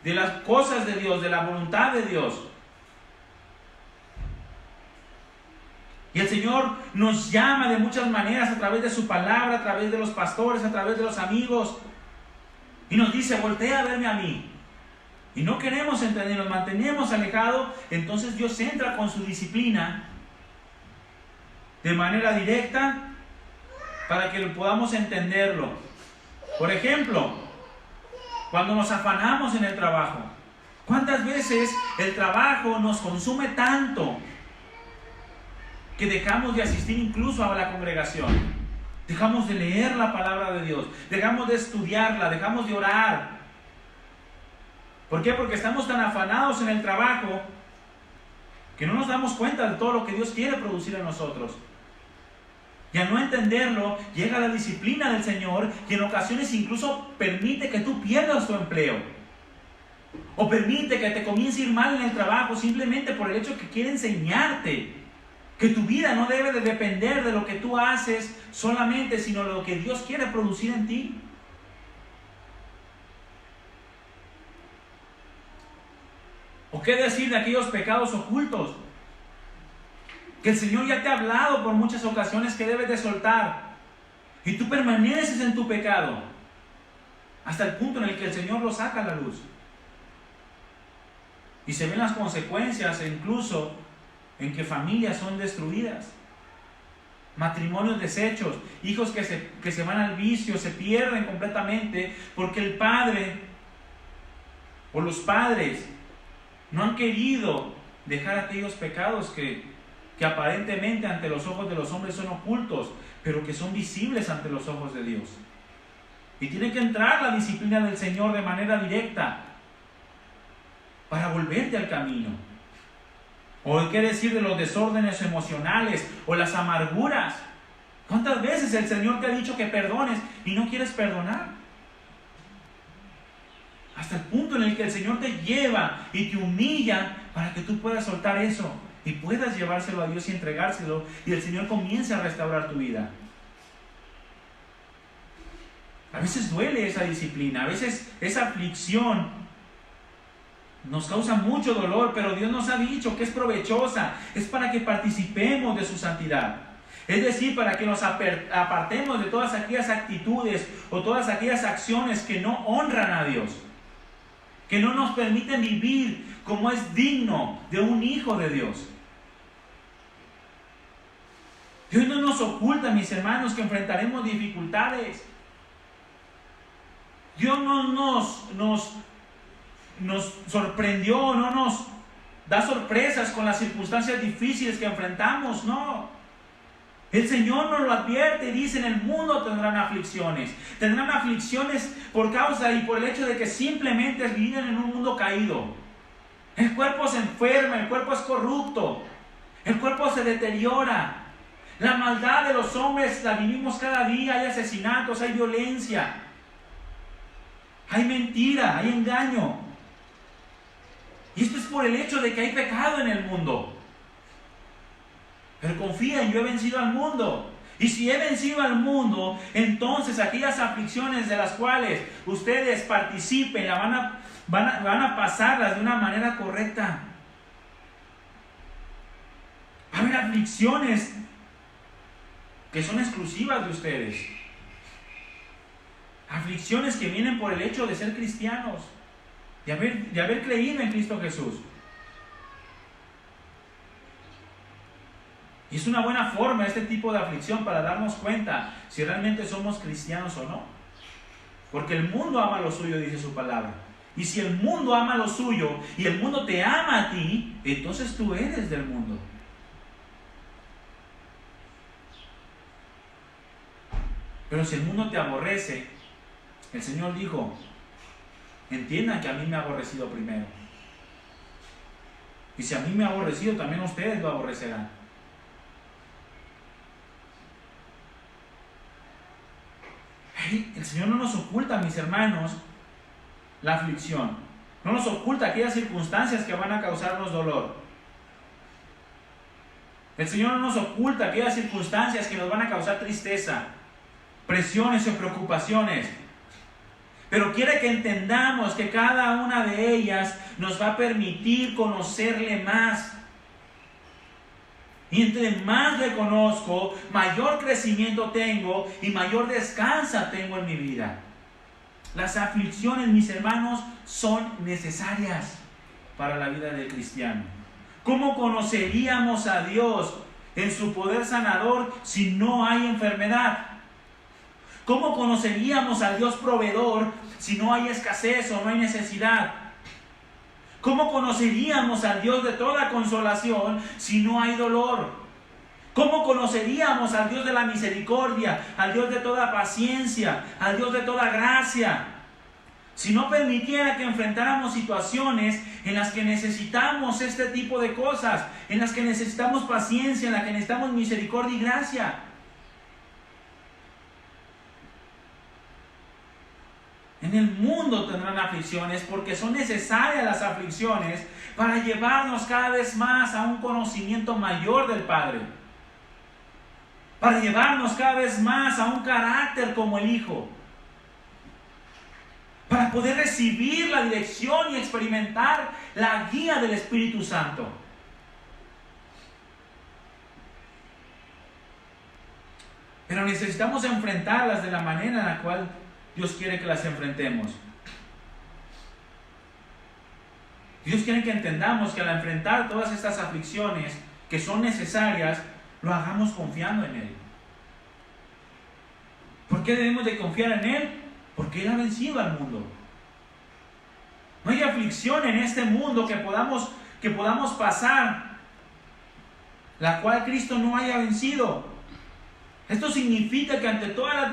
de las cosas de Dios, de la voluntad de Dios, y el Señor nos llama de muchas maneras, a través de su palabra, a través de los pastores, a través de los amigos, y nos dice: voltea a verme a mí. Y no queremos entender, nos mantenemos alejados. Entonces Dios entra con su disciplina de manera directa para que podamos entenderlo. Por ejemplo, cuando nos afanamos en el trabajo, ¿cuántas veces el trabajo nos consume tanto que dejamos de asistir incluso a la congregación? Dejamos de leer la palabra de Dios, dejamos de estudiarla, dejamos de orar. ¿Por qué? Porque estamos tan afanados en el trabajo que no nos damos cuenta de todo lo que Dios quiere producir en nosotros. Y al no entenderlo, llega la disciplina del Señor, que en ocasiones incluso permite que tú pierdas tu empleo. O permite que te comience a ir mal en el trabajo simplemente por el hecho que quiere enseñarte que tu vida no debe de depender de lo que tú haces solamente, sino de lo que Dios quiere producir en ti. ¿O qué decir de aquellos pecados ocultos? Que el Señor ya te ha hablado por muchas ocasiones que debes de soltar. Y tú permaneces en tu pecado hasta el punto en el que el Señor lo saca a la luz. Y se ven las consecuencias incluso en que familias son destruidas. Matrimonios deshechos, hijos que se van al vicio, se pierden completamente porque el padre o los padres no han querido dejar aquellos pecados que aparentemente ante los ojos de los hombres son ocultos, pero que son visibles ante los ojos de Dios. Y tiene que entrar la disciplina del Señor de manera directa para volverte al camino. ¿O qué decir de los desórdenes emocionales o las amarguras? ¿Cuántas veces el Señor te ha dicho que perdones y no quieres perdonar? Hasta el punto en el que el Señor te lleva y te humilla para que tú puedas soltar eso y puedas llevárselo a Dios y entregárselo, y el Señor comience a restaurar tu vida. A veces duele esa disciplina, a veces esa aflicción nos causa mucho dolor, pero Dios nos ha dicho que es provechosa, es para que participemos de su santidad. Es decir, para que nos apartemos de todas aquellas actitudes o todas aquellas acciones que no honran a Dios, que no nos permiten vivir como es digno de un hijo de Dios. Dios no nos oculta, mis hermanos, que enfrentaremos dificultades. Dios no nos sorprendió, no nos da sorpresas con las circunstancias difíciles que enfrentamos, no. El Señor nos lo advierte y dice: en el mundo tendrán aflicciones. Tendrán aflicciones por causa y por el hecho de que simplemente viven en un mundo caído. El cuerpo se enferma, el cuerpo es corrupto, el cuerpo se deteriora. La maldad de los hombres la vivimos cada día. Hay asesinatos, hay violencia, hay mentira, hay engaño. Y esto es por el hecho de que hay pecado en el mundo. Pero confíen, yo he vencido al mundo. Y si he vencido al mundo, entonces aquellas aflicciones de las cuales ustedes participen, van a pasarlas de una manera correcta. Va a haber aflicciones que son exclusivas de ustedes. Aflicciones que vienen por el hecho de ser cristianos, de haber creído en Cristo Jesús. Y es una buena forma este tipo de aflicción para darnos cuenta si realmente somos cristianos o no. Porque el mundo ama lo suyo, dice su palabra. Y si el mundo ama lo suyo y el mundo te ama a ti, entonces tú eres del mundo. Pero si el mundo te aborrece, el Señor dijo, entiendan que a mí me ha aborrecido primero. Y si a mí me ha aborrecido, también ustedes lo aborrecerán. El Señor no nos oculta, mis hermanos, la aflicción. No nos oculta aquellas circunstancias que van a causarnos dolor. El Señor no nos oculta aquellas circunstancias que nos van a causar tristeza, presiones o preocupaciones. Pero quiere que entendamos que cada una de ellas nos va a permitir conocerle más. Y entre más le conozco, mayor crecimiento tengo y mayor descanso tengo en mi vida. Las aflicciones, mis hermanos, son necesarias para la vida del cristiano. ¿Cómo conoceríamos a Dios en su poder sanador si no hay enfermedad? ¿Cómo conoceríamos al Dios proveedor si no hay escasez o no hay necesidad? ¿Cómo conoceríamos al Dios de toda consolación si no hay dolor? ¿Cómo conoceríamos al Dios de la misericordia, al Dios de toda paciencia, al Dios de toda gracia, si no permitiera que enfrentáramos situaciones en las que necesitamos este tipo de cosas, en las que necesitamos paciencia, en las que necesitamos misericordia y gracia? En el mundo tendrán aflicciones porque son necesarias las aflicciones para llevarnos cada vez más a un conocimiento mayor del Padre. Para llevarnos cada vez más a un carácter como el Hijo. Para poder recibir la dirección y experimentar la guía del Espíritu Santo. Pero necesitamos enfrentarlas de la manera en la cual Dios quiere que las enfrentemos. Dios quiere que entendamos que al enfrentar todas estas aflicciones que son necesarias, lo hagamos confiando en Él. ¿Por qué debemos de confiar en Él? Porque Él ha vencido al mundo. No hay aflicción en este mundo que podamos pasar, la cual Cristo no haya vencido. Esto significa que ante todas las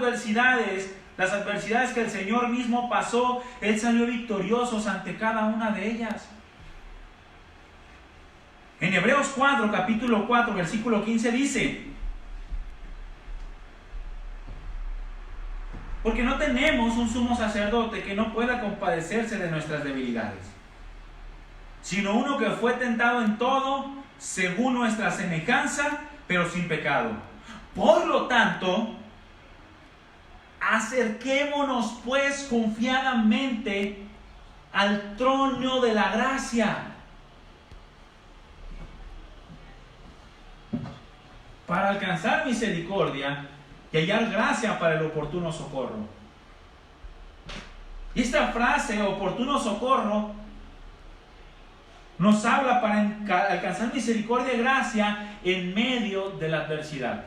adversidades que el Señor mismo pasó, Él salió victorioso ante cada una de ellas. En Hebreos 4, capítulo 4, versículo 15 dice: porque no tenemos un sumo sacerdote que no pueda compadecerse de nuestras debilidades, sino uno que fue tentado en todo, según nuestra semejanza, pero sin pecado. Por lo tanto, acerquémonos pues confiadamente al trono de la gracia, para alcanzar misericordia y hallar gracia para el oportuno socorro. Y esta frase, oportuno socorro, nos habla para alcanzar misericordia y gracia en medio de la adversidad.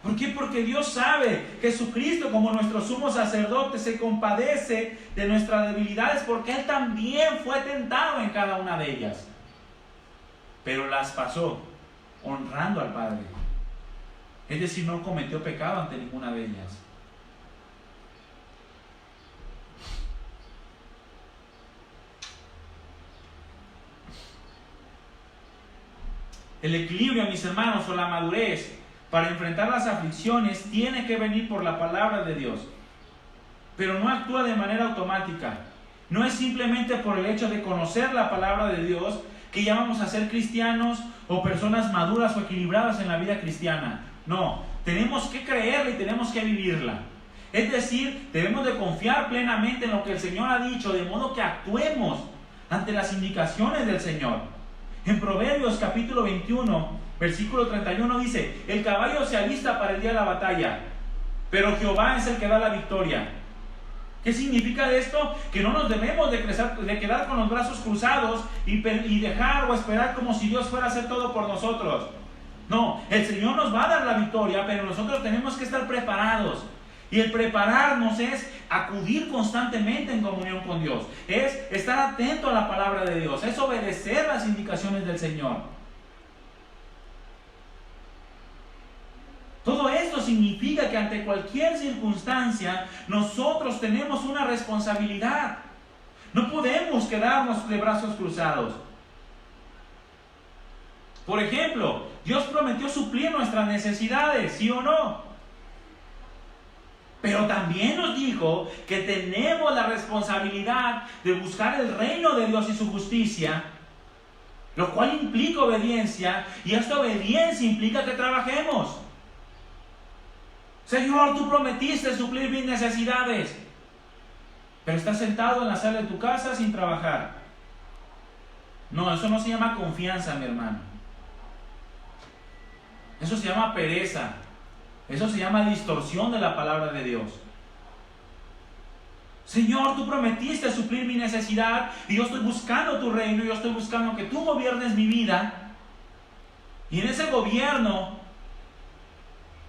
¿Por qué? Porque Dios sabe que Jesucristo, como nuestro sumo sacerdote, se compadece de nuestras debilidades, porque Él también fue tentado en cada una de ellas, pero las pasó honrando al Padre. Es decir, no cometió pecado ante ninguna de ellas. El equilibrio, mis hermanos, o la madurez para enfrentar las aflicciones tiene que venir por la palabra de Dios, pero no actúa de manera automática. No es simplemente por el hecho de conocer la palabra de Dios que ya vamos a ser cristianos o personas maduras o equilibradas en la vida cristiana. No, tenemos que creerla y tenemos que vivirla. Es decir, debemos de confiar plenamente en lo que el Señor ha dicho, de modo que actuemos ante las indicaciones del Señor. En Proverbios capítulo 21, versículo 31 dice: el caballo se alista para el día de la batalla, pero Jehová es el que da la victoria. ¿Qué significa esto? Que no nos debemos de quedar con los brazos cruzados y dejar o esperar como si Dios fuera a hacer todo por nosotros. No, el Señor nos va a dar la victoria, pero nosotros tenemos que estar preparados. Y el prepararnos es acudir constantemente en comunión con Dios, es estar atento a la palabra de Dios, es obedecer las indicaciones del Señor. Todo esto significa que ante cualquier circunstancia nosotros tenemos una responsabilidad. No podemos quedarnos de brazos cruzados. Por ejemplo, Dios prometió suplir nuestras necesidades, ¿sí o no? Pero también nos dijo que tenemos la responsabilidad de buscar el reino de Dios y su justicia, lo cual implica obediencia, y esta obediencia implica que trabajemos. Señor, tú prometiste suplir mis necesidades, pero estás sentado en la sala de tu casa sin trabajar. No, eso no se llama confianza, mi hermano. Eso se llama pereza. Eso se llama distorsión de la palabra de Dios. Señor, tú prometiste suplir mi necesidad y yo estoy buscando tu reino, yo estoy buscando que tú gobiernes mi vida. Y en ese gobierno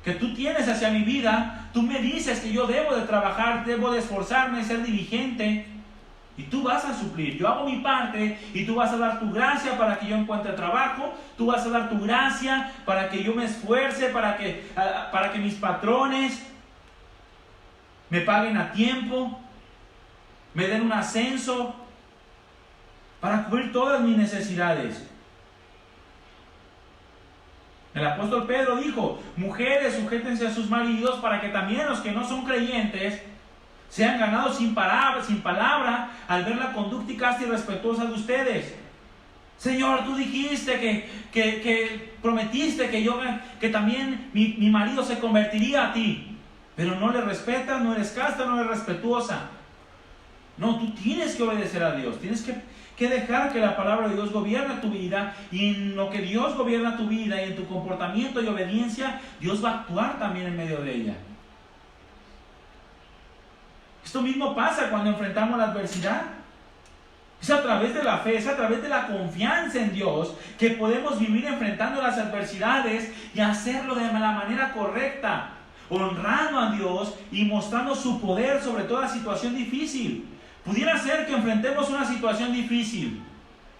que tú tienes hacia mi vida, tú me dices que yo debo de trabajar, debo de esforzarme, ser diligente, y tú vas a suplir. Yo hago mi parte y tú vas a dar tu gracia para que yo encuentre trabajo, tú vas a dar tu gracia para que yo me esfuerce, para que mis patrones me paguen a tiempo, me den un ascenso, para cubrir todas mis necesidades. El apóstol Pedro dijo: mujeres, sujétense a sus maridos para que también los que no son creyentes sean ganados sin palabra al ver la conducta casta y respetuosa de ustedes. Señor, tú dijiste que prometiste que también mi marido se convertiría a ti, pero no le respetas, no eres casta, no eres respetuosa. No, tú tienes que obedecer a Dios, tienes que dejar que la palabra de Dios gobierne tu vida, y en lo que Dios gobierna tu vida y en tu comportamiento y obediencia, Dios va a actuar también en medio de ella. Esto mismo pasa cuando enfrentamos la adversidad. Es a través de la fe, es a través de la confianza en Dios que podemos vivir enfrentando las adversidades y hacerlo de la manera correcta, honrando a Dios y mostrando su poder sobre toda situación difícil. Pudiera ser que enfrentemos una situación difícil.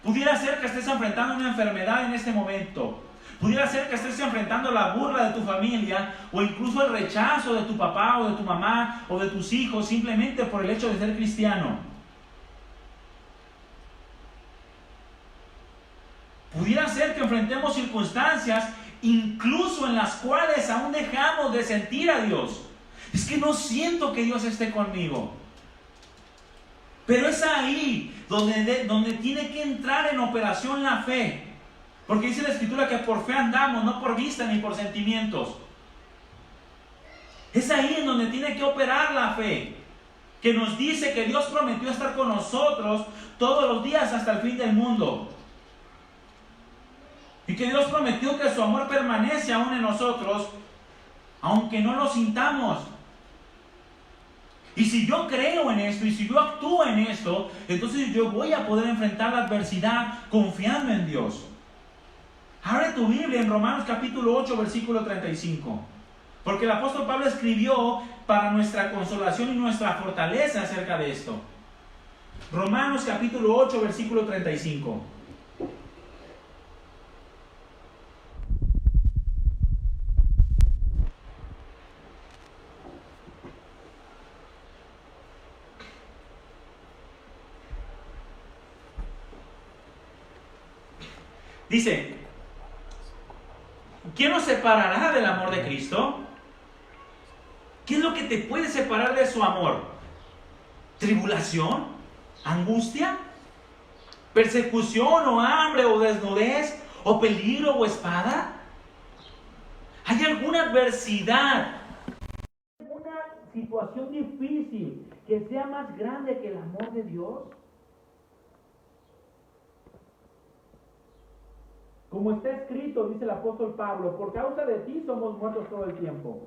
Pudiera ser que estés enfrentando una enfermedad en este momento. Pudiera ser que estés enfrentando la burla de tu familia o incluso el rechazo de tu papá o de tu mamá o de tus hijos simplemente por el hecho de ser cristiano. Pudiera ser que enfrentemos circunstancias incluso en las cuales aún dejamos de sentir a Dios. Es que no siento que Dios esté conmigo. Pero es ahí donde tiene que entrar en operación la fe. Porque dice la Escritura que por fe andamos, no por vista ni por sentimientos. Es ahí en donde tiene que operar la fe, que nos dice que Dios prometió estar con nosotros todos los días hasta el fin del mundo. Y que Dios prometió que su amor permanece aún en nosotros, aunque no lo sintamos. Y si yo creo en esto, y si yo actúo en esto, entonces yo voy a poder enfrentar la adversidad confiando en Dios. Abre tu Biblia en Romanos capítulo 8, versículo 35. Porque el apóstol Pablo escribió para nuestra consolación y nuestra fortaleza acerca de esto. Romanos capítulo 8, versículo 35. Dice: ¿quién nos separará del amor de Cristo? ¿Qué es lo que te puede separar de su amor? ¿Tribulación? ¿Angustia? ¿Persecución o hambre o desnudez? ¿O peligro o espada? ¿Hay alguna adversidad, alguna situación difícil que sea más grande que el amor de Dios? Como está escrito, dice el apóstol Pablo: por causa de ti somos muertos todo el tiempo.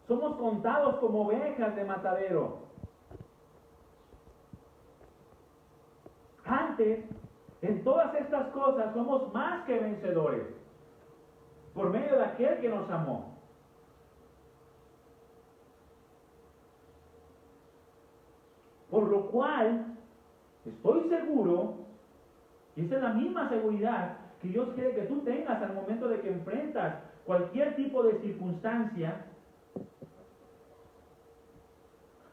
Somos contados como ovejas de matadero. Antes, en todas estas cosas somos más que vencedores, por medio de aquel que nos amó. cual estoy seguro, y esa es la misma seguridad que Dios quiere que tú tengas al momento de que enfrentas cualquier tipo de circunstancia,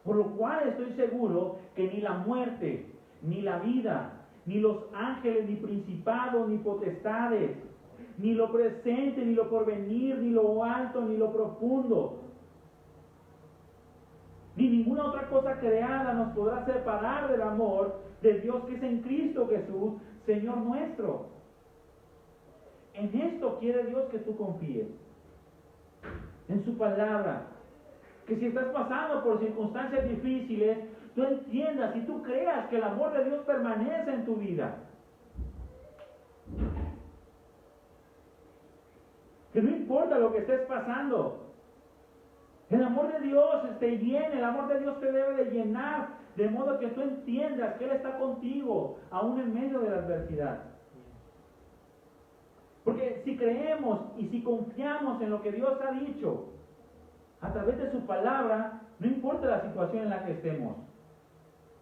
por lo cual estoy seguro que ni la muerte, ni la vida, ni los ángeles, ni principados, ni potestades, ni lo presente, ni lo porvenir, ni lo alto, ni lo profundo, ni ninguna otra cosa creada nos podrá separar del amor de Dios que es en Cristo Jesús, Señor nuestro. En esto quiere Dios que tú confíes, en su palabra. Que si estás pasando por circunstancias difíciles, tú entiendas y tú creas que el amor de Dios permanece en tu vida. Que no importa lo que estés pasando, el amor de Dios te llena, el amor de Dios te debe de llenar, de modo que tú entiendas que Él está contigo, aún en medio de la adversidad. Porque si creemos y si confiamos en lo que Dios ha dicho, a través de su palabra, no importa la situación en la que estemos,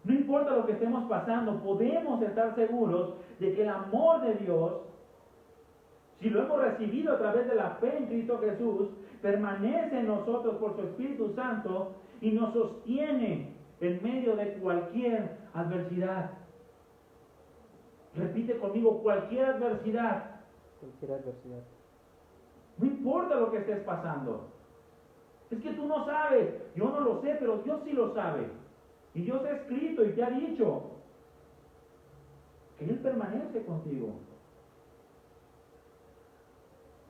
no importa lo que estemos pasando, podemos estar seguros de que el amor de Dios, si lo hemos recibido a través de la fe en Cristo Jesús, permanece en nosotros por su Espíritu Santo y nos sostiene en medio de cualquier adversidad. Repite conmigo, cualquier adversidad. Cualquier adversidad. No importa lo que estés pasando. Es que tú no sabes, yo no lo sé, pero Dios sí lo sabe. Y Dios ha escrito y te ha dicho que Él permanece contigo.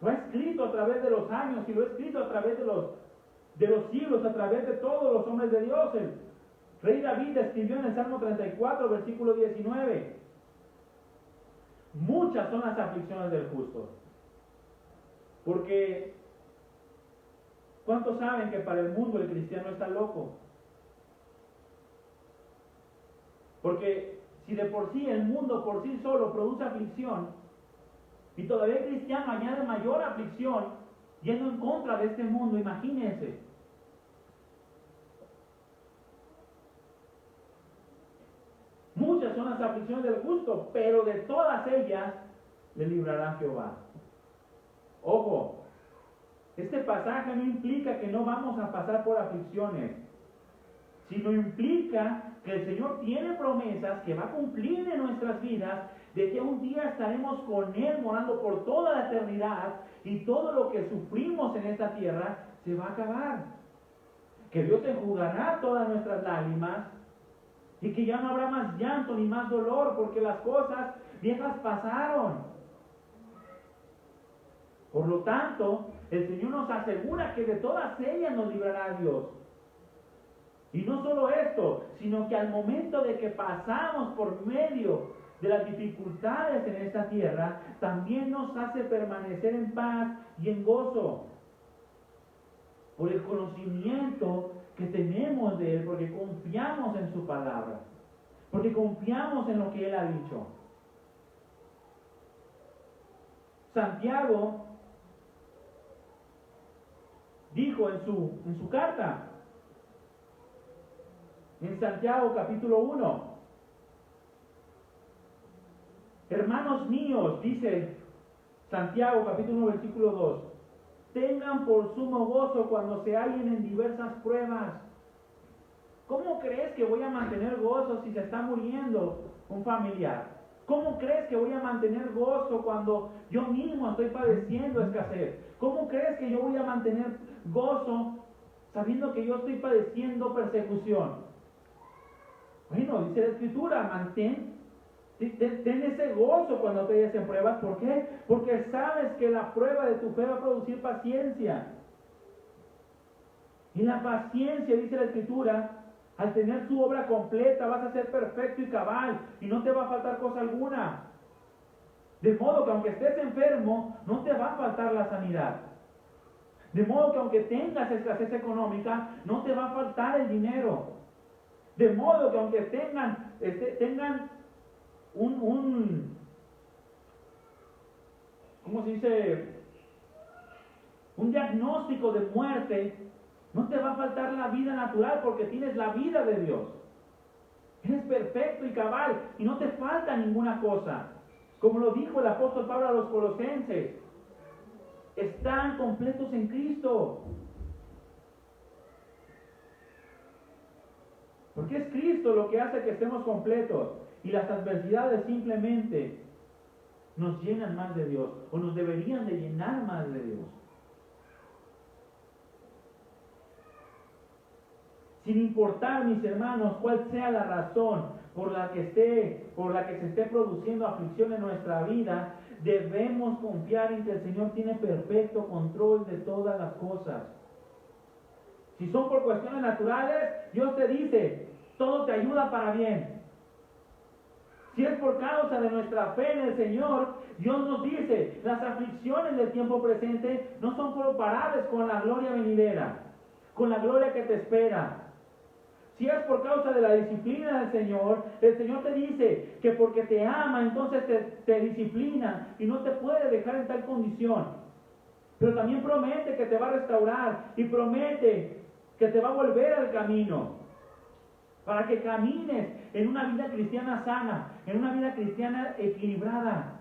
Lo ha escrito a través de los años y lo ha escrito a través de los siglos, a través de todos los hombres de Dios. El rey David escribió en el Salmo 34, versículo 19: muchas son las aflicciones del justo. Porque ¿cuántos saben que para el mundo el cristiano está loco? Porque si de por sí el mundo por sí solo produce aflicción, y todavía el cristiano añade mayor aflicción, yendo en contra de este mundo, imagínense. Muchas son las aflicciones del justo, pero de todas ellas le librará Jehová. Ojo, este pasaje no implica que no vamos a pasar por aflicciones, sino implica que el Señor tiene promesas que va a cumplir en nuestras vidas, de que un día estaremos con Él morando por toda la eternidad y todo lo que sufrimos en esta tierra se va a acabar. Que Dios enjugará todas nuestras lágrimas y que ya no habrá más llanto ni más dolor porque las cosas viejas pasaron. Por lo tanto, el Señor nos asegura que de todas ellas nos librará Dios. Y no solo esto, sino que al momento de que pasamos por medio de las dificultades en esta tierra, también nos hace permanecer en paz y en gozo. Por el conocimiento que tenemos de Él, porque confiamos en su palabra, porque confiamos en lo que Él ha dicho. Santiago dijo en su carta, en Santiago capítulo 1, hermanos míos, dice Santiago capítulo 1 versículo 2, tengan por sumo gozo cuando se hallen en diversas pruebas. ¿Cómo crees que voy a mantener gozo si se está muriendo un familiar? ¿Cómo crees que voy a mantener gozo cuando yo mismo estoy padeciendo escasez? ¿Cómo crees que yo voy a mantener gozo sabiendo que yo estoy padeciendo persecución? Bueno, dice la Escritura, ten ese gozo cuando te halles en pruebas. ¿Por qué? Porque sabes que la prueba de tu fe va a producir paciencia. Y la paciencia, dice la Escritura, al tener tu obra completa vas a ser perfecto y cabal y no te va a faltar cosa alguna. De modo que aunque estés enfermo, no te va a faltar la sanidad. De modo que aunque tengas escasez económica, no te va a faltar el dinero. De modo que aunque tengan ¿cómo se dice? Un diagnóstico de muerte, no te va a faltar la vida natural porque tienes la vida de Dios. Eres perfecto y cabal y no te falta ninguna cosa. Como lo dijo el apóstol Pablo a los colosenses, están completos en Cristo. Porque es Cristo lo que hace que estemos completos. Y las adversidades simplemente nos llenan más de Dios, o nos deberían de llenar más de Dios. Sin importar, mis hermanos, cuál sea la razón por la que se esté produciendo aflicción en nuestra vida, debemos confiar en que el Señor tiene perfecto control de todas las cosas. Si son por cuestiones naturales, Dios te dice, todo te ayuda para bien. Si es por causa de nuestra fe en el Señor, Dios nos dice, las aflicciones del tiempo presente no son comparables con la gloria venidera, con la gloria que te espera. Si es por causa de la disciplina del Señor, el Señor te dice que porque te ama, entonces te disciplina y no te puede dejar en tal condición. Pero también promete que te va a restaurar y promete que te va a volver al camino para que camines en una vida cristiana sana, en una vida cristiana equilibrada.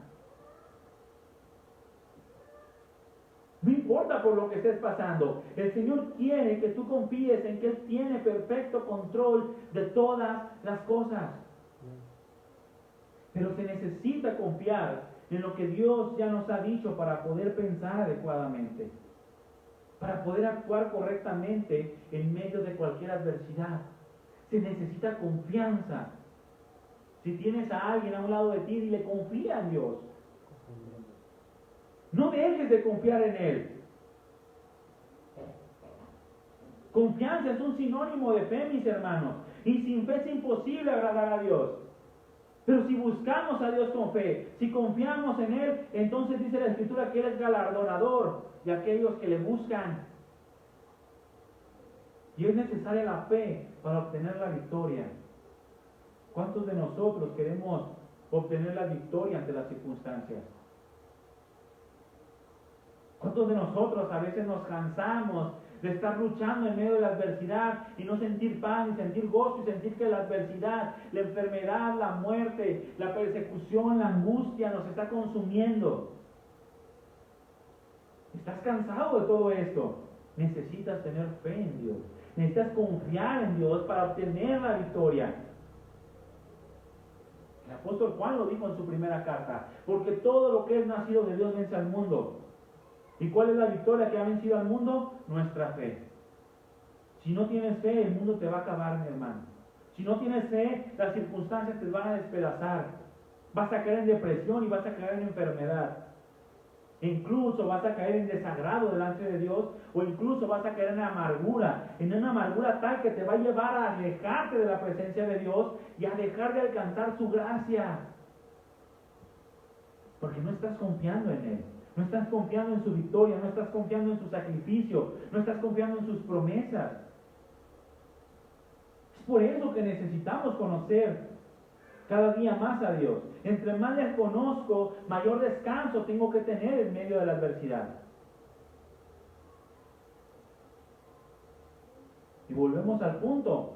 No importa por lo que estés pasando, el Señor quiere que tú confíes en que Él tiene perfecto control de todas las cosas. Pero se necesita confiar en lo que Dios ya nos ha dicho para poder pensar adecuadamente, para poder actuar correctamente en medio de cualquier adversidad. Se necesita confianza. Si tienes a alguien a un lado de ti, dile, confía en Dios. No dejes de confiar en Él. Confianza es un sinónimo de fe, mis hermanos. Y sin fe es imposible agradar a Dios. Pero si buscamos a Dios con fe, si confiamos en Él, entonces dice la Escritura que Él es galardonador de aquellos que le buscan. Y es necesaria la fe para obtener la victoria. ¿Cuántos de nosotros queremos obtener la victoria ante las circunstancias? ¿Cuántos de nosotros a veces nos cansamos de estar luchando en medio de la adversidad y no sentir paz, y sentir gozo, y sentir que la adversidad, la enfermedad, la muerte, la persecución, la angustia nos está consumiendo? ¿Estás cansado de todo esto? Necesitas tener fe en Dios. Necesitas confiar en Dios para obtener la victoria. El apóstol Juan lo dijo en su primera carta, porque todo lo que es nacido de Dios vence al mundo. ¿Y cuál es la victoria que ha vencido al mundo? Nuestra fe. Si no tienes fe, el mundo te va a acabar, mi hermano. Si no tienes fe, las circunstancias te van a despedazar. Vas a caer en depresión y vas a caer en enfermedad. E incluso vas a caer en desagrado delante de Dios, o incluso vas a caer en amargura, en una amargura tal que te va a llevar a alejarte de la presencia de Dios y a dejar de alcanzar su gracia. Porque no estás confiando en Él. No estás confiando en su victoria, no estás confiando en su sacrificio, no estás confiando en sus promesas. Es por eso que necesitamos conocer cada día más a Dios. Entre más les conozco, mayor descanso tengo que tener en medio de la adversidad. Y volvemos al punto.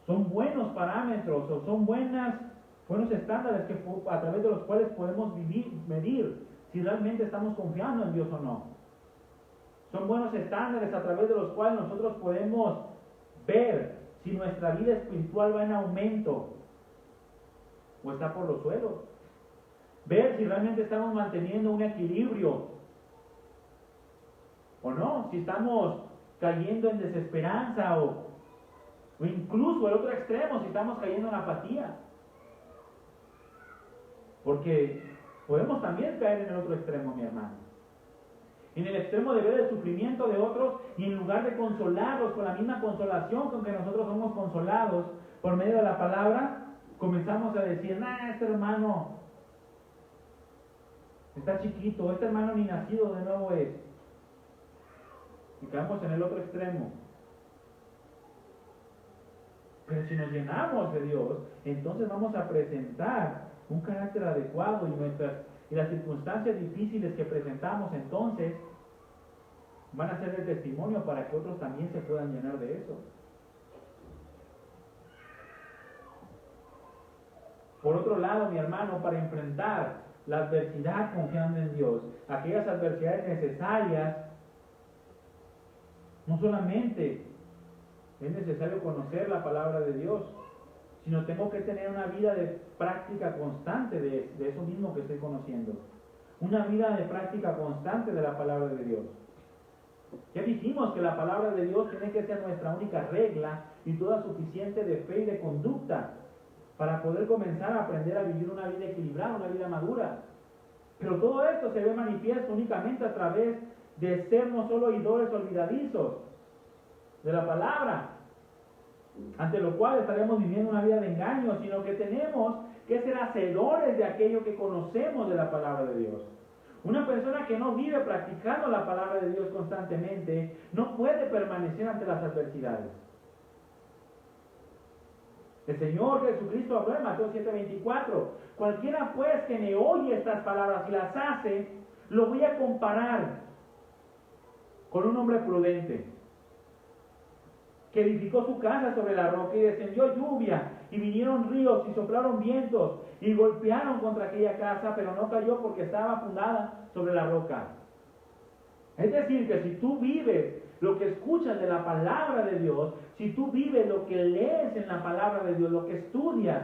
Son buenos parámetros o son buenos estándares a través de los cuales podemos medir si realmente estamos confiando en Dios o no. Son buenos estándares a través de los cuales nosotros podemos ver si nuestra vida espiritual va en aumento o está por los suelos. Ver si realmente estamos manteniendo un equilibrio o no, si estamos cayendo en desesperanza o incluso el otro extremo, si estamos cayendo en apatía. Porque podemos también caer en el otro extremo, mi hermano. En el extremo de ver el sufrimiento de otros y en lugar de consolarlos con la misma consolación con que nosotros somos consolados por medio de la palabra, comenzamos a decir, este hermano está chiquito, este hermano ni nacido de nuevo es. Y quedamos en el otro extremo. Pero si nos llenamos de Dios, entonces vamos a presentar un carácter adecuado y las circunstancias difíciles que presentamos entonces van a ser de testimonio para que otros también se puedan llenar de eso. Por otro lado, mi hermano, para enfrentar la adversidad confiando en Dios, aquellas adversidades necesarias, no solamente es necesario conocer la palabra de Dios, sino tengo que tener una vida de práctica constante de eso mismo que estoy conociendo. Una vida de práctica constante de la palabra de Dios. Ya dijimos que la palabra de Dios tiene que ser nuestra única regla y toda suficiente de fe y de conducta para poder comenzar a aprender a vivir una vida equilibrada, una vida madura. Pero todo esto se ve manifiesto únicamente a través de ser no solo oidores olvidadizos de la palabra, ante lo cual estaremos viviendo una vida de engaño, sino que tenemos que ser hacedores de aquello que conocemos de la palabra de Dios. Una persona que no vive practicando la palabra de Dios constantemente no puede permanecer ante las adversidades. El Señor Jesucristo habló en Mateo 7:24: cualquiera pues que me oye estas palabras y las hace, lo voy a comparar con un hombre prudente que edificó su casa sobre la roca, y descendió lluvia, y vinieron ríos, y soplaron vientos, y golpearon contra aquella casa, pero no cayó porque estaba fundada sobre la roca. Es decir, que si tú vives lo que escuchas de la palabra de Dios, si tú vives lo que lees en la palabra de Dios, lo que estudias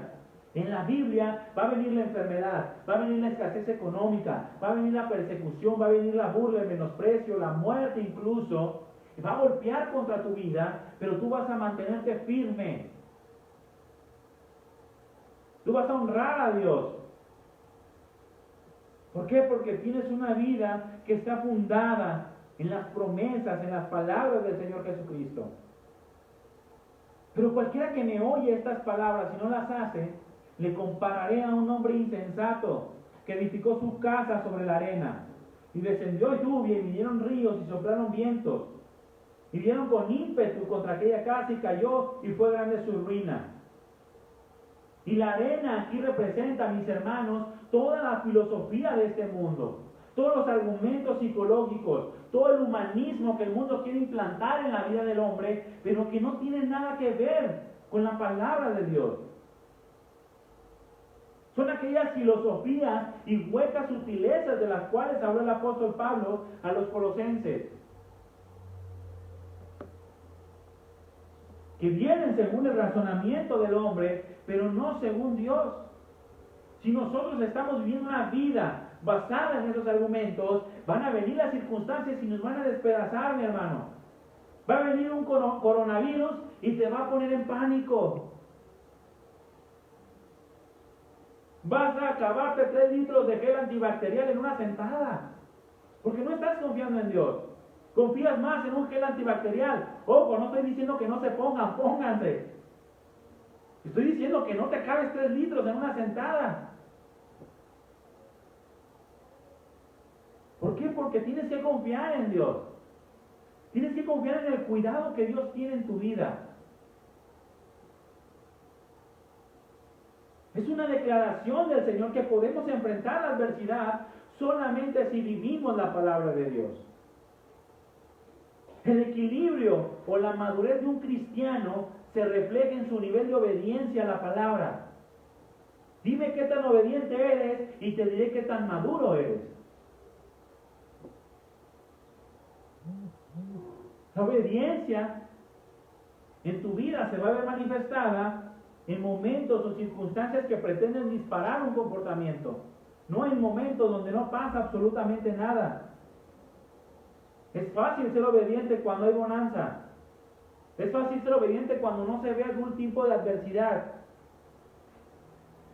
en la Biblia, va a venir la enfermedad, va a venir la escasez económica, va a venir la persecución, va a venir la burla, el menosprecio, la muerte incluso. Va a golpear contra tu vida, pero tú vas a mantenerte firme. Tú vas a honrar a Dios. ¿Por qué? Porque tienes una vida que está fundada en las promesas, en las palabras del Señor Jesucristo. Pero cualquiera que me oye estas palabras y no las hace, le compararé a un hombre insensato que edificó su casa sobre la arena. Y descendió lluvia, y vinieron ríos, y soplaron vientos, y vieron con ímpetu contra aquella casa, y cayó, y fue grande su ruina. Y la arena aquí representa, mis hermanos, toda la filosofía de este mundo, todos los argumentos psicológicos, todo el humanismo que el mundo quiere implantar en la vida del hombre, pero que no tiene nada que ver con la palabra de Dios. Son aquellas filosofías y huecas sutilezas de las cuales habló el apóstol Pablo a los colosenses, que vienen según el razonamiento del hombre, pero no según Dios. Si nosotros estamos viviendo una vida basada en esos argumentos, van a venir las circunstancias y nos van a despedazar, mi hermano. Va a venir un coronavirus y te va a poner en pánico. Vas a acabarte 3 litros de gel antibacterial en una sentada, porque no estás confiando en Dios. Confías más en un gel antibacterial. Ojo, no estoy diciendo que no se pongan, pónganse. Estoy diciendo que no te acabes 3 litros en una sentada. ¿Por qué? Porque tienes que confiar en Dios. Tienes que confiar en el cuidado que Dios tiene en tu vida. Es una declaración del Señor que podemos enfrentar la adversidad solamente si vivimos la palabra de Dios. El equilibrio o la madurez de un cristiano se refleja en su nivel de obediencia a la palabra. Dime qué tan obediente eres y te diré qué tan maduro eres. La obediencia en tu vida se va a ver manifestada en momentos o circunstancias que pretenden disparar un comportamiento, no en momentos donde no pasa absolutamente nada. Es fácil ser obediente cuando hay bonanza. Es fácil ser obediente cuando no se ve algún tipo de adversidad.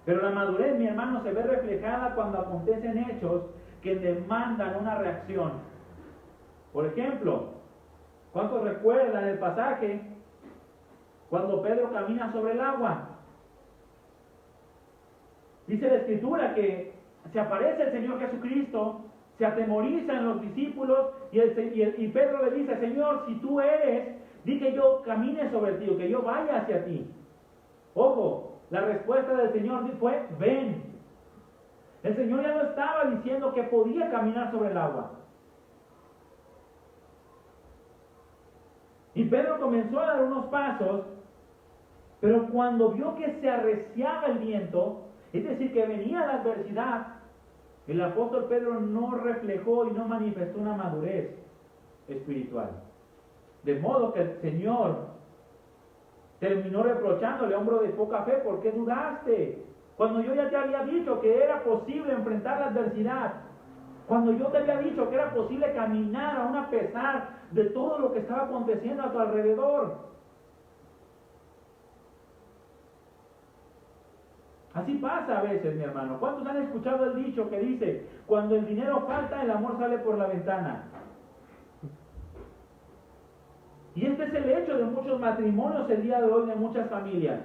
Pero la madurez, mi hermano, se ve reflejada cuando acontecen hechos que demandan una reacción. Por ejemplo, ¿cuántos recuerdan el pasaje cuando Pedro camina sobre el agua? Dice la Escritura que se aparece el Señor Jesucristo, se atemorizan los discípulos y Pedro le dice: Señor, si tú eres, di que yo camine sobre ti o que yo vaya hacia ti. Ojo, la respuesta del Señor fue: ven. El Señor ya no estaba diciendo que podía caminar sobre el agua. Y Pedro comenzó a dar unos pasos, pero cuando vio que se arreciaba el viento Es decir, que venía la adversidad, el apóstol Pedro no reflejó y no manifestó una madurez espiritual. De modo que el Señor terminó reprochándole, hombre de poca fe, ¿por qué dudaste? Cuando yo ya te había dicho que era posible enfrentar la adversidad, cuando yo te había dicho que era posible caminar aún a pesar de todo lo que estaba aconteciendo a tu alrededor. Así pasa a veces, mi hermano. ¿Cuántos han escuchado el dicho que dice, cuando el dinero falta, el amor sale por la ventana? Y este es el hecho de muchos matrimonios el día de hoy, de muchas familias.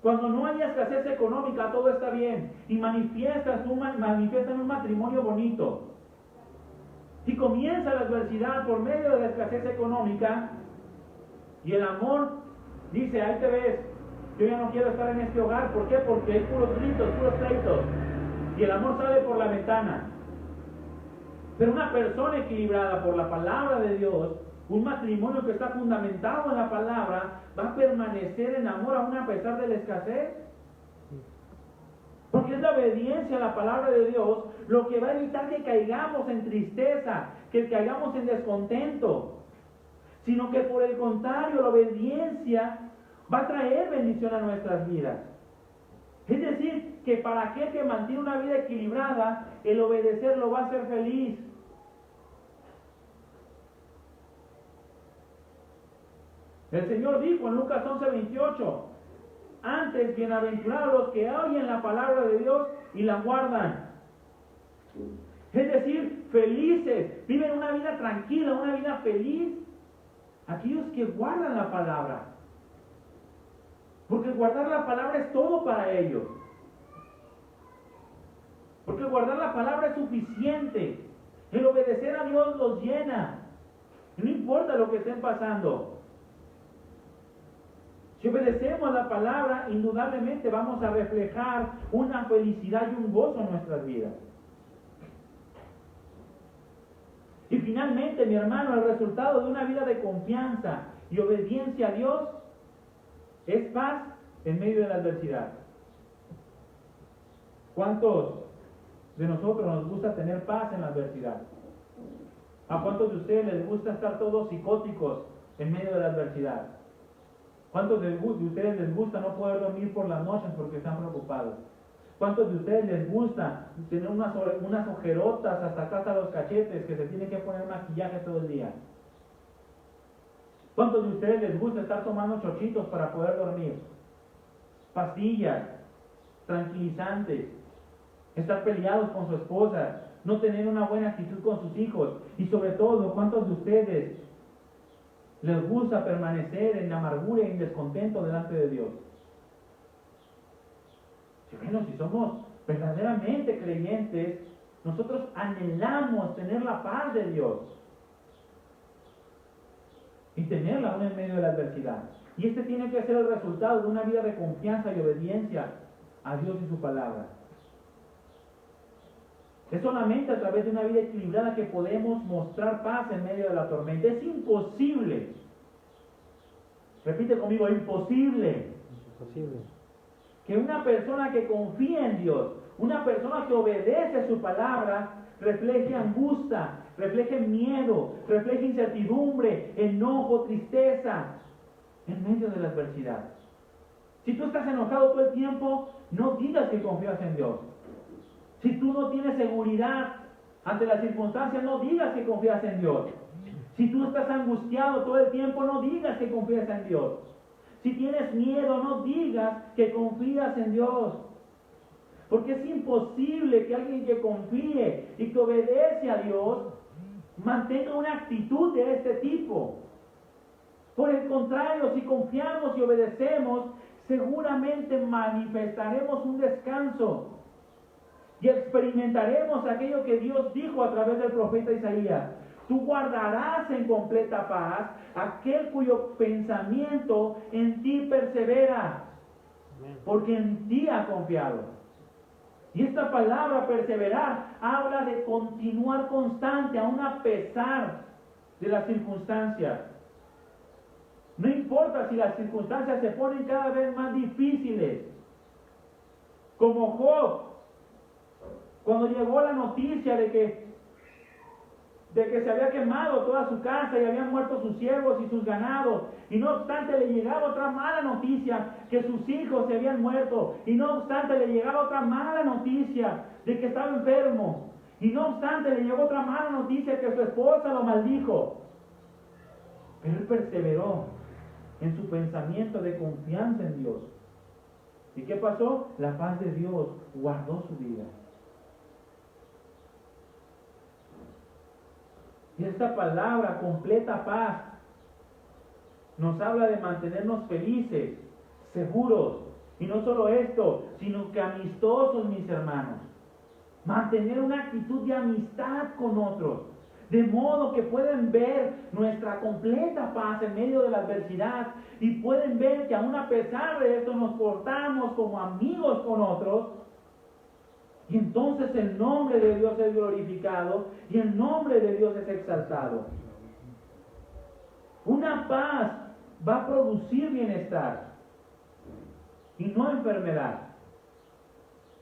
Cuando no hay escasez económica, todo está bien. Y manifiestan un matrimonio bonito. Y comienza la adversidad por medio de la escasez económica. Y el amor dice, ahí te ves, yo ya no quiero estar en este hogar. ¿Por qué? Porque hay puros gritos, puros pleitos. Y el amor sale por la ventana. Pero una persona equilibrada por la palabra de Dios, un matrimonio que está fundamentado en la palabra, va a permanecer en amor aún a pesar de la escasez. Porque es la obediencia a la palabra de Dios lo que va a evitar que caigamos en tristeza, que caigamos en descontento. Sino que por el contrario, la obediencia va a traer bendición a nuestras vidas. Es decir, que para aquel que mantiene una vida equilibrada, el obedecer lo va a hacer feliz. El Señor dijo en Lucas 11:28, antes bienaventurados los que oyen la palabra de Dios y la guardan. Es decir, felices, viven una vida tranquila, una vida feliz, aquellos que guardan la palabra. Porque guardar la palabra es todo para ellos. Porque guardar la palabra es suficiente. El obedecer a Dios los llena. No importa lo que estén pasando. Si obedecemos la palabra, indudablemente vamos a reflejar una felicidad y un gozo en nuestras vidas. Y finalmente, mi hermano, el resultado de una vida de confianza y obediencia a Dios es paz en medio de la adversidad. ¿Cuántos de nosotros nos gusta tener paz en la adversidad? ¿A cuántos de ustedes les gusta estar todos psicóticos en medio de la adversidad? ¿Cuántos de ustedes les gusta no poder dormir por las noches porque están preocupados? ¿Cuántos de ustedes les gusta tener unas ojerotas hasta acá, hasta los cachetes, que se tienen que poner maquillaje todo el día? ¿Cuántos de ustedes les gusta estar tomando chochitos para poder dormir? Pastillas, tranquilizantes, estar peleados con su esposa, no tener una buena actitud con sus hijos. Y sobre todo, ¿cuántos de ustedes les gusta permanecer en amargura y en descontento delante de Dios? Bueno, si somos verdaderamente creyentes, nosotros anhelamos tener la paz de Dios y tenerla aún en medio de la adversidad. Y este tiene que ser el resultado de una vida de confianza y obediencia a Dios y su palabra. Es solamente a través de una vida equilibrada que podemos mostrar paz en medio de la tormenta. Es imposible. Repite conmigo, imposible. Imposible. Que una persona que confía en Dios, una persona que obedece su palabra, refleje angustia, refleje miedo, refleje incertidumbre, enojo, tristeza, en medio de la adversidad. Si tú estás enojado todo el tiempo, no digas que confías en Dios. Si tú no tienes seguridad ante las circunstancias, no digas que confías en Dios. Si tú estás angustiado todo el tiempo, no digas que confías en Dios. Si tienes miedo, no digas que confías en Dios. Porque es imposible que alguien que confíe y que obedece a Dios mantenga una actitud de este tipo. Por el contrario, si confiamos y obedecemos, seguramente manifestaremos un descanso y experimentaremos aquello que Dios dijo a través del profeta Isaías. Tú guardarás en completa paz aquel cuyo pensamiento en ti persevera, porque en ti ha confiado. Y esta palabra perseverar habla de continuar constante, aun a pesar de las circunstancias. No importa si las circunstancias se ponen cada vez más difíciles. Como Job, cuando llegó la noticia de que se había quemado toda su casa y habían muerto sus siervos y sus ganados, y no obstante le llegaba otra mala noticia, que sus hijos se habían muerto, y no obstante le llegaba otra mala noticia de que estaba enfermo, y no obstante le llegó otra mala noticia que su esposa lo maldijo. Pero él perseveró en su pensamiento de confianza en Dios. ¿Y qué pasó? La paz de Dios guardó su vida. Y esta palabra, completa paz, nos habla de mantenernos felices, seguros. Y no solo esto, sino que amistosos, mis hermanos. Mantener una actitud de amistad con otros. De modo que pueden ver nuestra completa paz en medio de la adversidad. Y pueden ver que aún a pesar de esto nos portamos como amigos con otros. Y entonces el nombre de Dios es glorificado y el nombre de Dios es exaltado. Una paz va a producir bienestar y no enfermedad.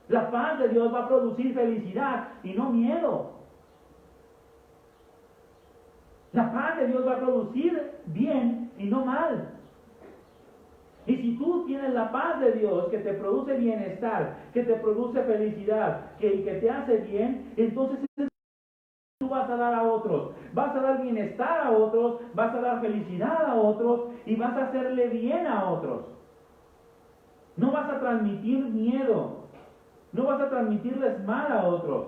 La paz de Dios va a producir felicidad y no miedo. La paz de Dios va a producir bien y no mal. Y si tú tienes la paz de Dios que te produce bienestar, que te produce felicidad, que te hace bien, entonces tú vas a dar a otros. Vas a dar bienestar a otros, vas a dar felicidad a otros y vas a hacerle bien a otros. No vas a transmitir miedo, no vas a transmitirles mal a otros.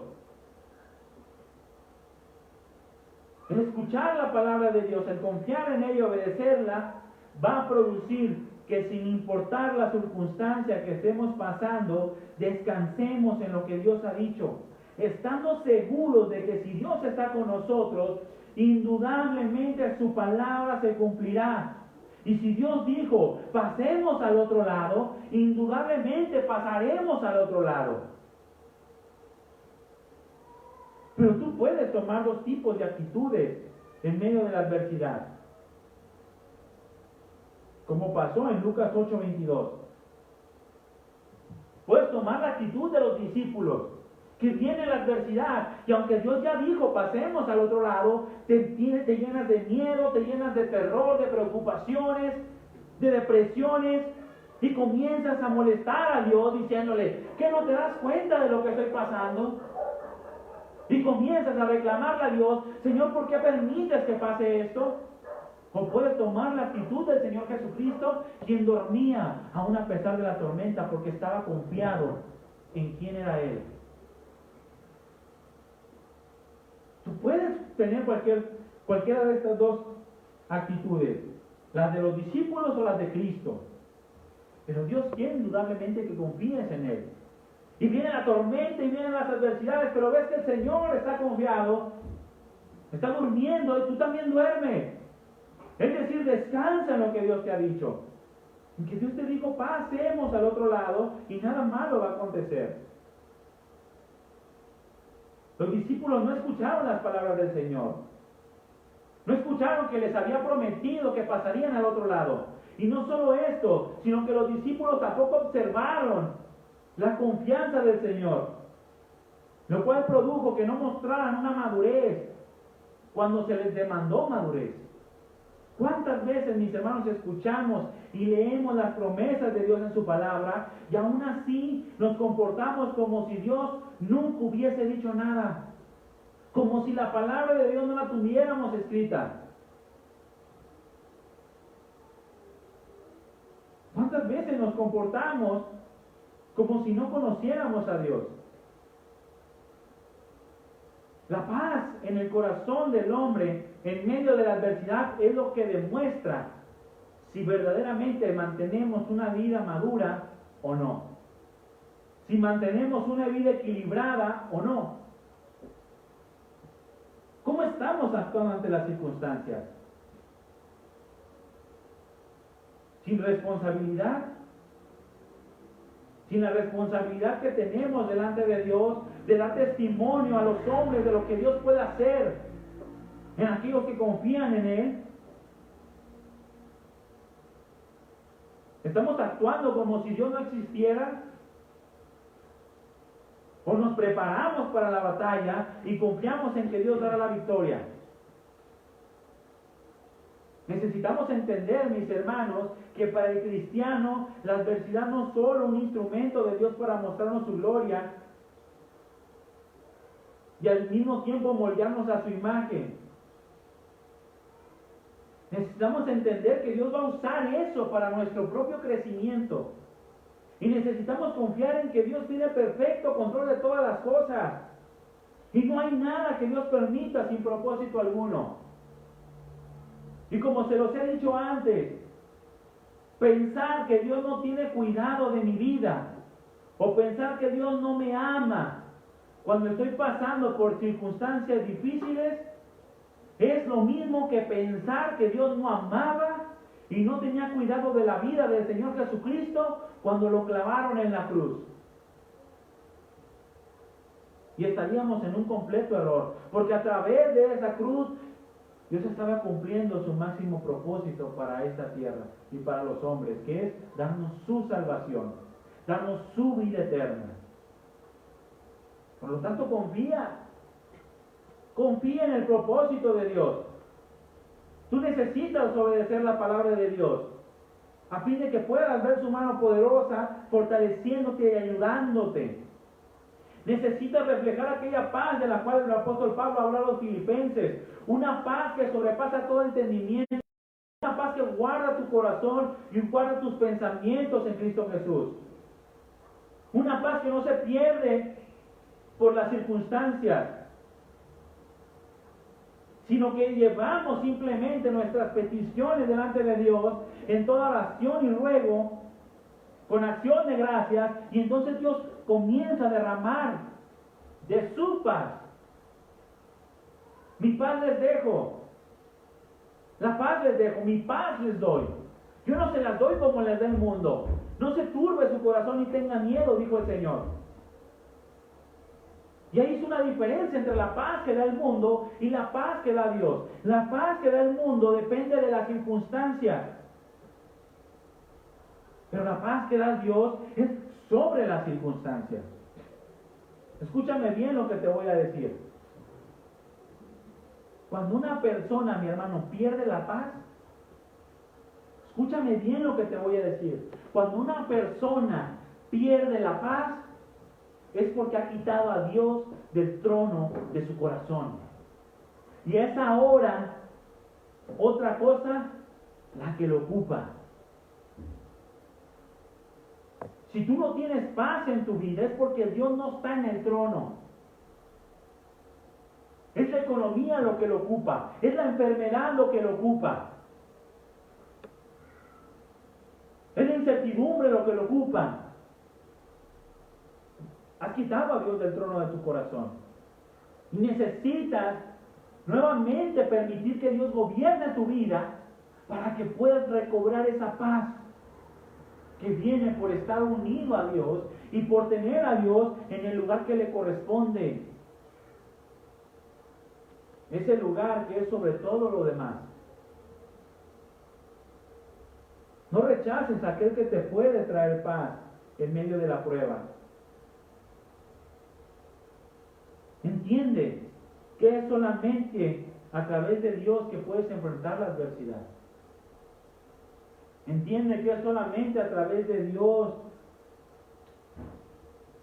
El escuchar la palabra de Dios, el confiar en ella y obedecerla, va a producir que sin importar la circunstancia que estemos pasando, descansemos en lo que Dios ha dicho, estando seguros de que si Dios está con nosotros, indudablemente su palabra se cumplirá. Y si Dios dijo, pasemos al otro lado, indudablemente pasaremos al otro lado. Pero tú puedes tomar dos tipos de actitudes en medio de la adversidad. Como pasó en Lucas 8:22. Puedes tomar la actitud de los discípulos, que viene la adversidad, y aunque Dios ya dijo, pasemos al otro lado, te llenas de miedo, te llenas de terror, de preocupaciones, de depresiones, y comienzas a molestar a Dios diciéndole, ¿qué no te das cuenta de lo que estoy pasando? Y comienzas a reclamarle a Dios, Señor, ¿por qué permites que pase esto? O puedes tomar la actitud del Señor Jesucristo, quien dormía aún a pesar de la tormenta, porque estaba confiado en quién era Él. Tú puedes tener cualquiera de estas dos actitudes, las de los discípulos o las de Cristo. Pero Dios quiere indudablemente que confíes en Él. Y viene la tormenta y vienen las adversidades, pero ves que el Señor está confiado, está durmiendo y tú también duermes. Es decir, descansa en lo que Dios te ha dicho. En que Dios te dijo, pasemos al otro lado y nada malo va a acontecer. Los discípulos no escucharon las palabras del Señor. No escucharon que les había prometido que pasarían al otro lado. Y no solo esto, sino que los discípulos tampoco observaron la confianza del Señor. Lo cual produjo que no mostraran una madurez cuando se les demandó madurez. ¿Cuántas veces, mis hermanos, escuchamos y leemos las promesas de Dios en su palabra y aún así nos comportamos como si Dios nunca hubiese dicho nada? Como si la palabra de Dios no la tuviéramos escrita. ¿Cuántas veces nos comportamos como si no conociéramos a Dios? La paz en el corazón del hombre en medio de la adversidad es lo que demuestra si verdaderamente mantenemos una vida madura o no. Si mantenemos una vida equilibrada o no. ¿Cómo estamos actuando ante las circunstancias? ¿Sin responsabilidad? Sin la responsabilidad que tenemos delante de Dios, de dar testimonio a los hombres de lo que Dios puede hacer en aquellos que confían en Él. ¿Estamos actuando como si Dios no existiera? O nos preparamos para la batalla y confiamos en que Dios dará la victoria. Necesitamos entender, mis hermanos, que para el cristiano la adversidad no es solo un instrumento de Dios para mostrarnos su gloria y al mismo tiempo moldearnos a su imagen. Necesitamos entender que Dios va a usar eso para nuestro propio crecimiento. Y necesitamos confiar en que Dios tiene perfecto control de todas las cosas. Y no hay nada que Dios permita sin propósito alguno. Y como se los he dicho antes, pensar que Dios no tiene cuidado de mi vida, o pensar que Dios no me ama cuando estoy pasando por circunstancias difíciles, es lo mismo que pensar que Dios no amaba y no tenía cuidado de la vida del Señor Jesucristo cuando lo clavaron en la cruz. Y estaríamos en un completo error, porque a través de esa cruz Dios estaba cumpliendo su máximo propósito para esta tierra y para los hombres, que es darnos su salvación, darnos su vida eterna. Por lo tanto, confía en el propósito de Dios. Tú necesitas obedecer la palabra de Dios, a fin de que puedas ver su mano poderosa, fortaleciéndote y ayudándote. Necesitas reflejar aquella paz de la cual el apóstol Pablo habla a los filipenses, una paz que sobrepasa todo entendimiento, una paz que guarda tu corazón y guarda tus pensamientos en Cristo Jesús. Una paz que no se pierde por las circunstancias, sino que llevamos simplemente nuestras peticiones delante de Dios en toda oración y ruego, con acción de gracias, y entonces Dios comienza a derramar de su paz. Mi paz les dejo, la paz les dejo, mi paz les doy. Yo no se las doy como les da el mundo. No se turbe su corazón ni tenga miedo, dijo el Señor. Y ahí es una diferencia entre la paz que da el mundo y la paz que da Dios. La paz que da el mundo depende de las circunstancias, pero la paz que da Dios es sobre las circunstancias. Escúchame bien lo que te voy a decir. Cuando una persona, mi hermano, pierde la paz, escúchame bien lo que te voy a decir. Cuando una persona pierde la paz, es porque ha quitado a Dios del trono de su corazón. Y es ahora otra cosa la que lo ocupa. Si tú no tienes paz en tu vida, es porque Dios no está en el trono. Es la economía lo que lo ocupa, es la enfermedad lo que lo ocupa, es la incertidumbre lo que lo ocupa. Has quitado a Dios del trono de tu corazón. Y necesitas nuevamente permitir que Dios gobierne tu vida para que puedas recobrar esa paz que viene por estar unido a Dios y por tener a Dios en el lugar que le corresponde. Ese lugar que es sobre todo lo demás. No rechaces a aquel que te puede traer paz en medio de la prueba. Entiende que es solamente a través de Dios que puedes enfrentar la adversidad. Entiende que es solamente a través de Dios,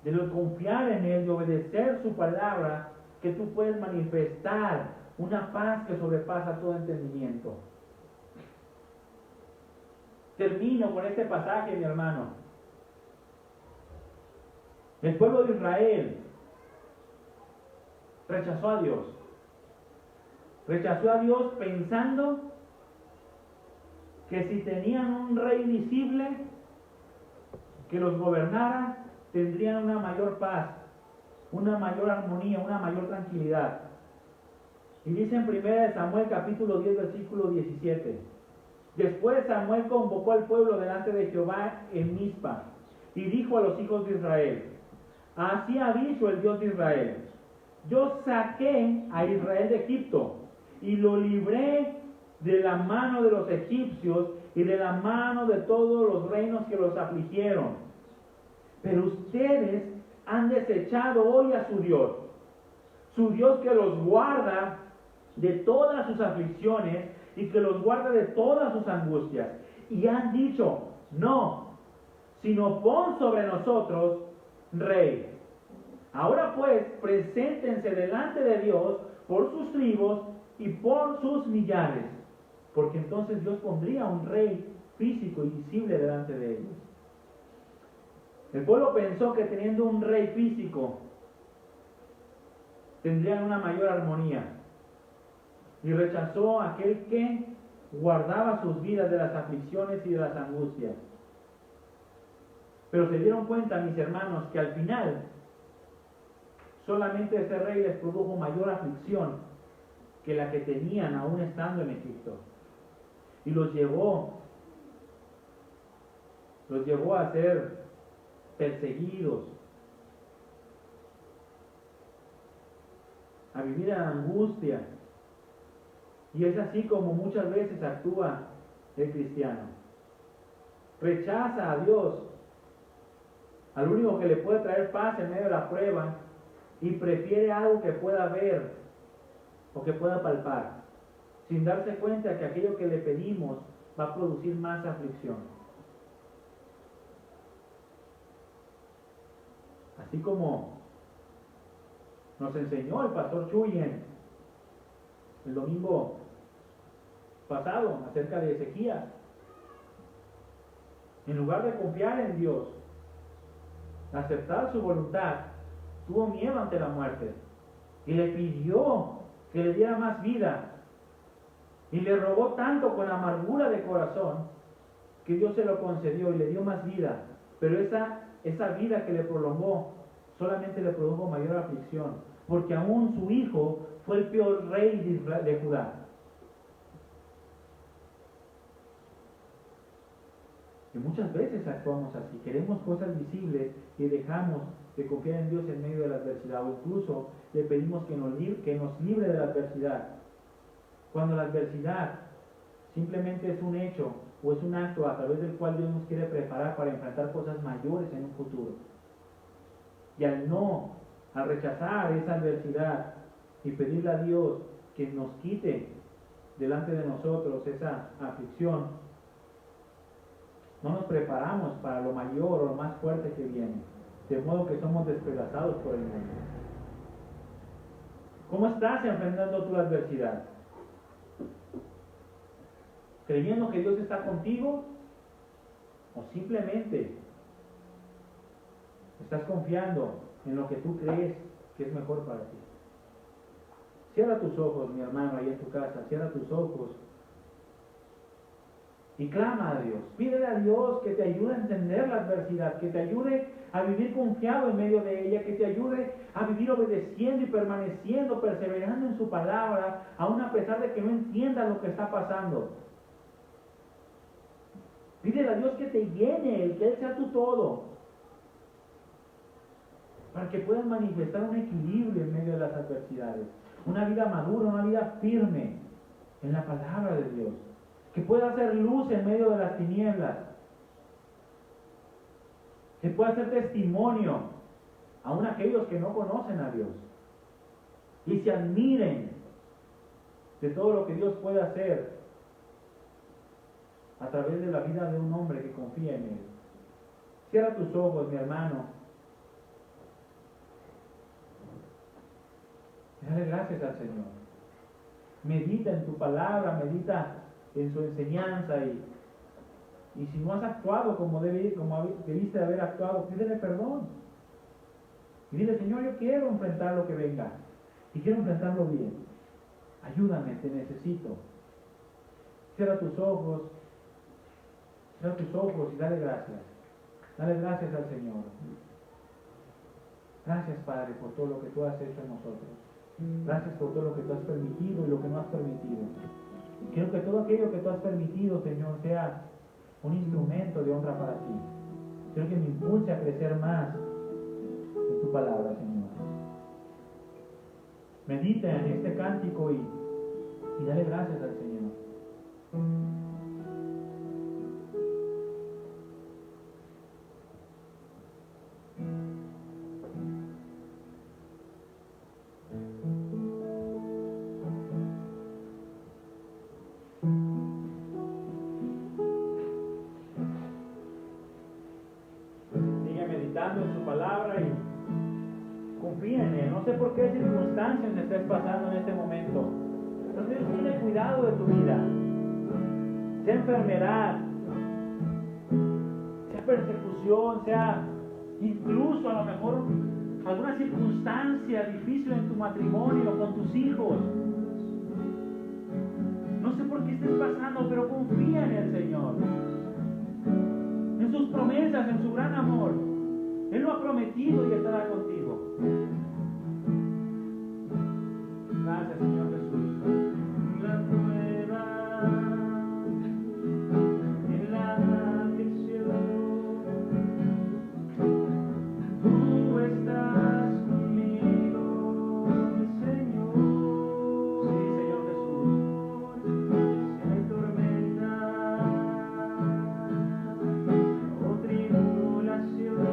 de confiar en Él, de obedecer su palabra, que tú puedes manifestar una paz que sobrepasa todo entendimiento. Termino con este pasaje, mi hermano. El pueblo de Israel rechazó a Dios. Rechazó a Dios pensando que si tenían un rey visible que los gobernara, tendrían una mayor paz, una mayor armonía, una mayor tranquilidad. Y dice en 1 Samuel capítulo 10 versículo 17: Después Samuel convocó al pueblo delante de Jehová en Mizpa y dijo a los hijos de Israel: Así ha dicho el Dios de Israel: Yo saqué a Israel de Egipto y lo libré de la mano de los egipcios y de la mano de todos los reinos que los afligieron. Pero ustedes han desechado hoy a su Dios que los guarda de todas sus aflicciones y que los guarda de todas sus angustias. Y han dicho, no, sino pon sobre nosotros rey. Ahora pues, preséntense delante de Dios por sus tribus y por sus millares, porque entonces Dios pondría un rey físico y visible delante de ellos. El pueblo pensó que teniendo un rey físico tendrían una mayor armonía, y rechazó a aquel que guardaba sus vidas de las aflicciones y de las angustias. Pero se dieron cuenta, mis hermanos, que al final solamente ese rey les produjo mayor aflicción que la que tenían aún estando en Egipto, y los llevó a ser perseguidos, a vivir en angustia. Y es así como muchas veces actúa el cristiano. Rechaza a Dios, al único que le puede traer paz en medio de la prueba, y prefiere algo que pueda ver o que pueda palpar, sin darse cuenta que aquello que le pedimos va a producir más aflicción. Así como nos enseñó el pastor Chuyen el domingo pasado acerca de Ezequías. En lugar de confiar en Dios, aceptar su voluntad, tuvo miedo ante la muerte y le pidió que le diera más vida, y le rogó tanto con amargura de corazón que Dios se lo concedió y le dio más vida. Pero esa vida que le prolongó solamente le produjo mayor aflicción, porque aún su hijo fue el peor rey de Judá. Y muchas veces actuamos así, queremos cosas visibles y dejamos de confiar en Dios en medio de la adversidad, o incluso le pedimos que nos libre de la adversidad, cuando la adversidad simplemente es un hecho o es un acto a través del cual Dios nos quiere preparar para enfrentar cosas mayores en un futuro. Y al rechazar esa adversidad y pedirle a Dios que nos quite delante de nosotros esa aflicción, no nos preparamos para lo mayor o lo más fuerte que viene, de modo que somos despedazados por el mundo. ¿Cómo estás enfrentando tu adversidad? ¿Creyendo que Dios está contigo? ¿O simplemente estás confiando en lo que tú crees que es mejor para ti? Cierra tus ojos, mi hermano, ahí en tu casa, cierra tus ojos y clama a Dios. Pídele a Dios que te ayude a entender la adversidad, que te ayude a vivir confiado en medio de ella, que te ayude a vivir obedeciendo y permaneciendo, perseverando en su palabra, aun a pesar de que no entiendas lo que está pasando. Pídele a Dios que te llene, que Él sea tu todo, para que puedas manifestar un equilibrio en medio de las adversidades, una vida madura, una vida firme en la palabra de Dios, que pueda hacer luz en medio de las tinieblas, que pueda ser testimonio aún a aquellos que no conocen a Dios y se admiren de todo lo que Dios puede hacer a través de la vida de un hombre que confía en Él. Cierra tus ojos, mi hermano, y dale gracias al Señor. Medita en tu palabra, medita en su enseñanza, y si no has actuado como debiste haber actuado, pídele perdón. Y dile, Señor, yo quiero enfrentar lo que venga, y quiero enfrentarlo bien. Ayúdame, te necesito. Cierra tus ojos y dale gracias. Dale gracias al Señor. Gracias, Padre, por todo lo que tú has hecho en nosotros. Gracias por todo lo que tú has permitido y lo que no has permitido. Quiero que todo aquello que tú has permitido, Señor, sea un instrumento de honra para ti. Quiero que me impulse a crecer más en tu palabra, Señor. Medita en este cántico y dale gracias al Señor. No sé por qué circunstancias estés pasando en este momento, pero Dios tiene cuidado de tu vida. Sea enfermedad, sea persecución, sea incluso a lo mejor alguna circunstancia difícil en tu matrimonio, con tus hijos. No sé por qué estés pasando, pero confía en el Señor, en sus promesas, en su gran amor. Él lo ha prometido y estará contigo. Gracias, Señor Jesús. La prueba en la aflicción, tú estás conmigo, Señor. Sí, Señor Jesús. Si hay tormenta o tribulación,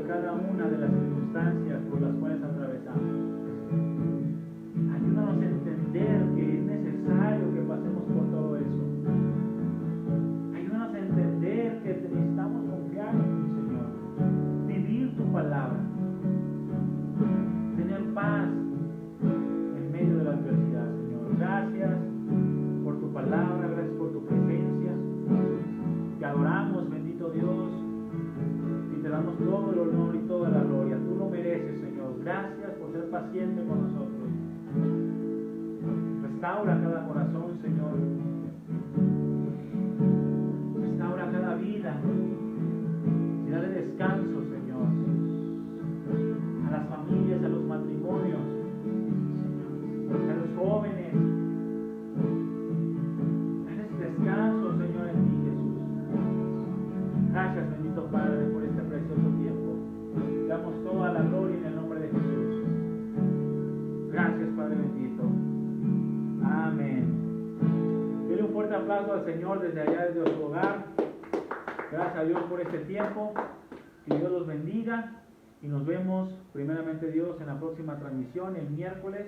cada una de las circunstancias por las cuales atravesamos. Ayúdanos a entender que es necesario que pasemos por todo eso. Ayúdanos a entender que necesitamos confiar en ti, Señor. Vivir tu palabra. Tener paz en medio de la adversidad, Señor. Gracias por tu palabra, gracias por tu presencia. Te adoramos, bendito Dios, y te damos todo el honor y toda la gloria. Tú lo mereces, Señor. Gracias por ser paciente con nosotros. Restaura cada corazón, Señor. Restaura cada vida. Y dale descanso, Señor, a las familias, a los matrimonios, a los jóvenes. Dales descanso, Señor, en ti, Jesús. Gracias, bendito Padre, por este precioso tiempo. Te damos toda la gloria en el nombre de Jesús. Gracias, Padre bendito. Amén. Dile un fuerte aplauso al Señor desde allá, desde su hogar. Gracias a Dios por este tiempo. Que Dios los bendiga. Y nos vemos, primeramente Dios, en la próxima transmisión, el miércoles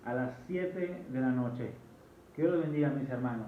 a las 7 de la noche. Que Dios los bendiga, mis hermanos.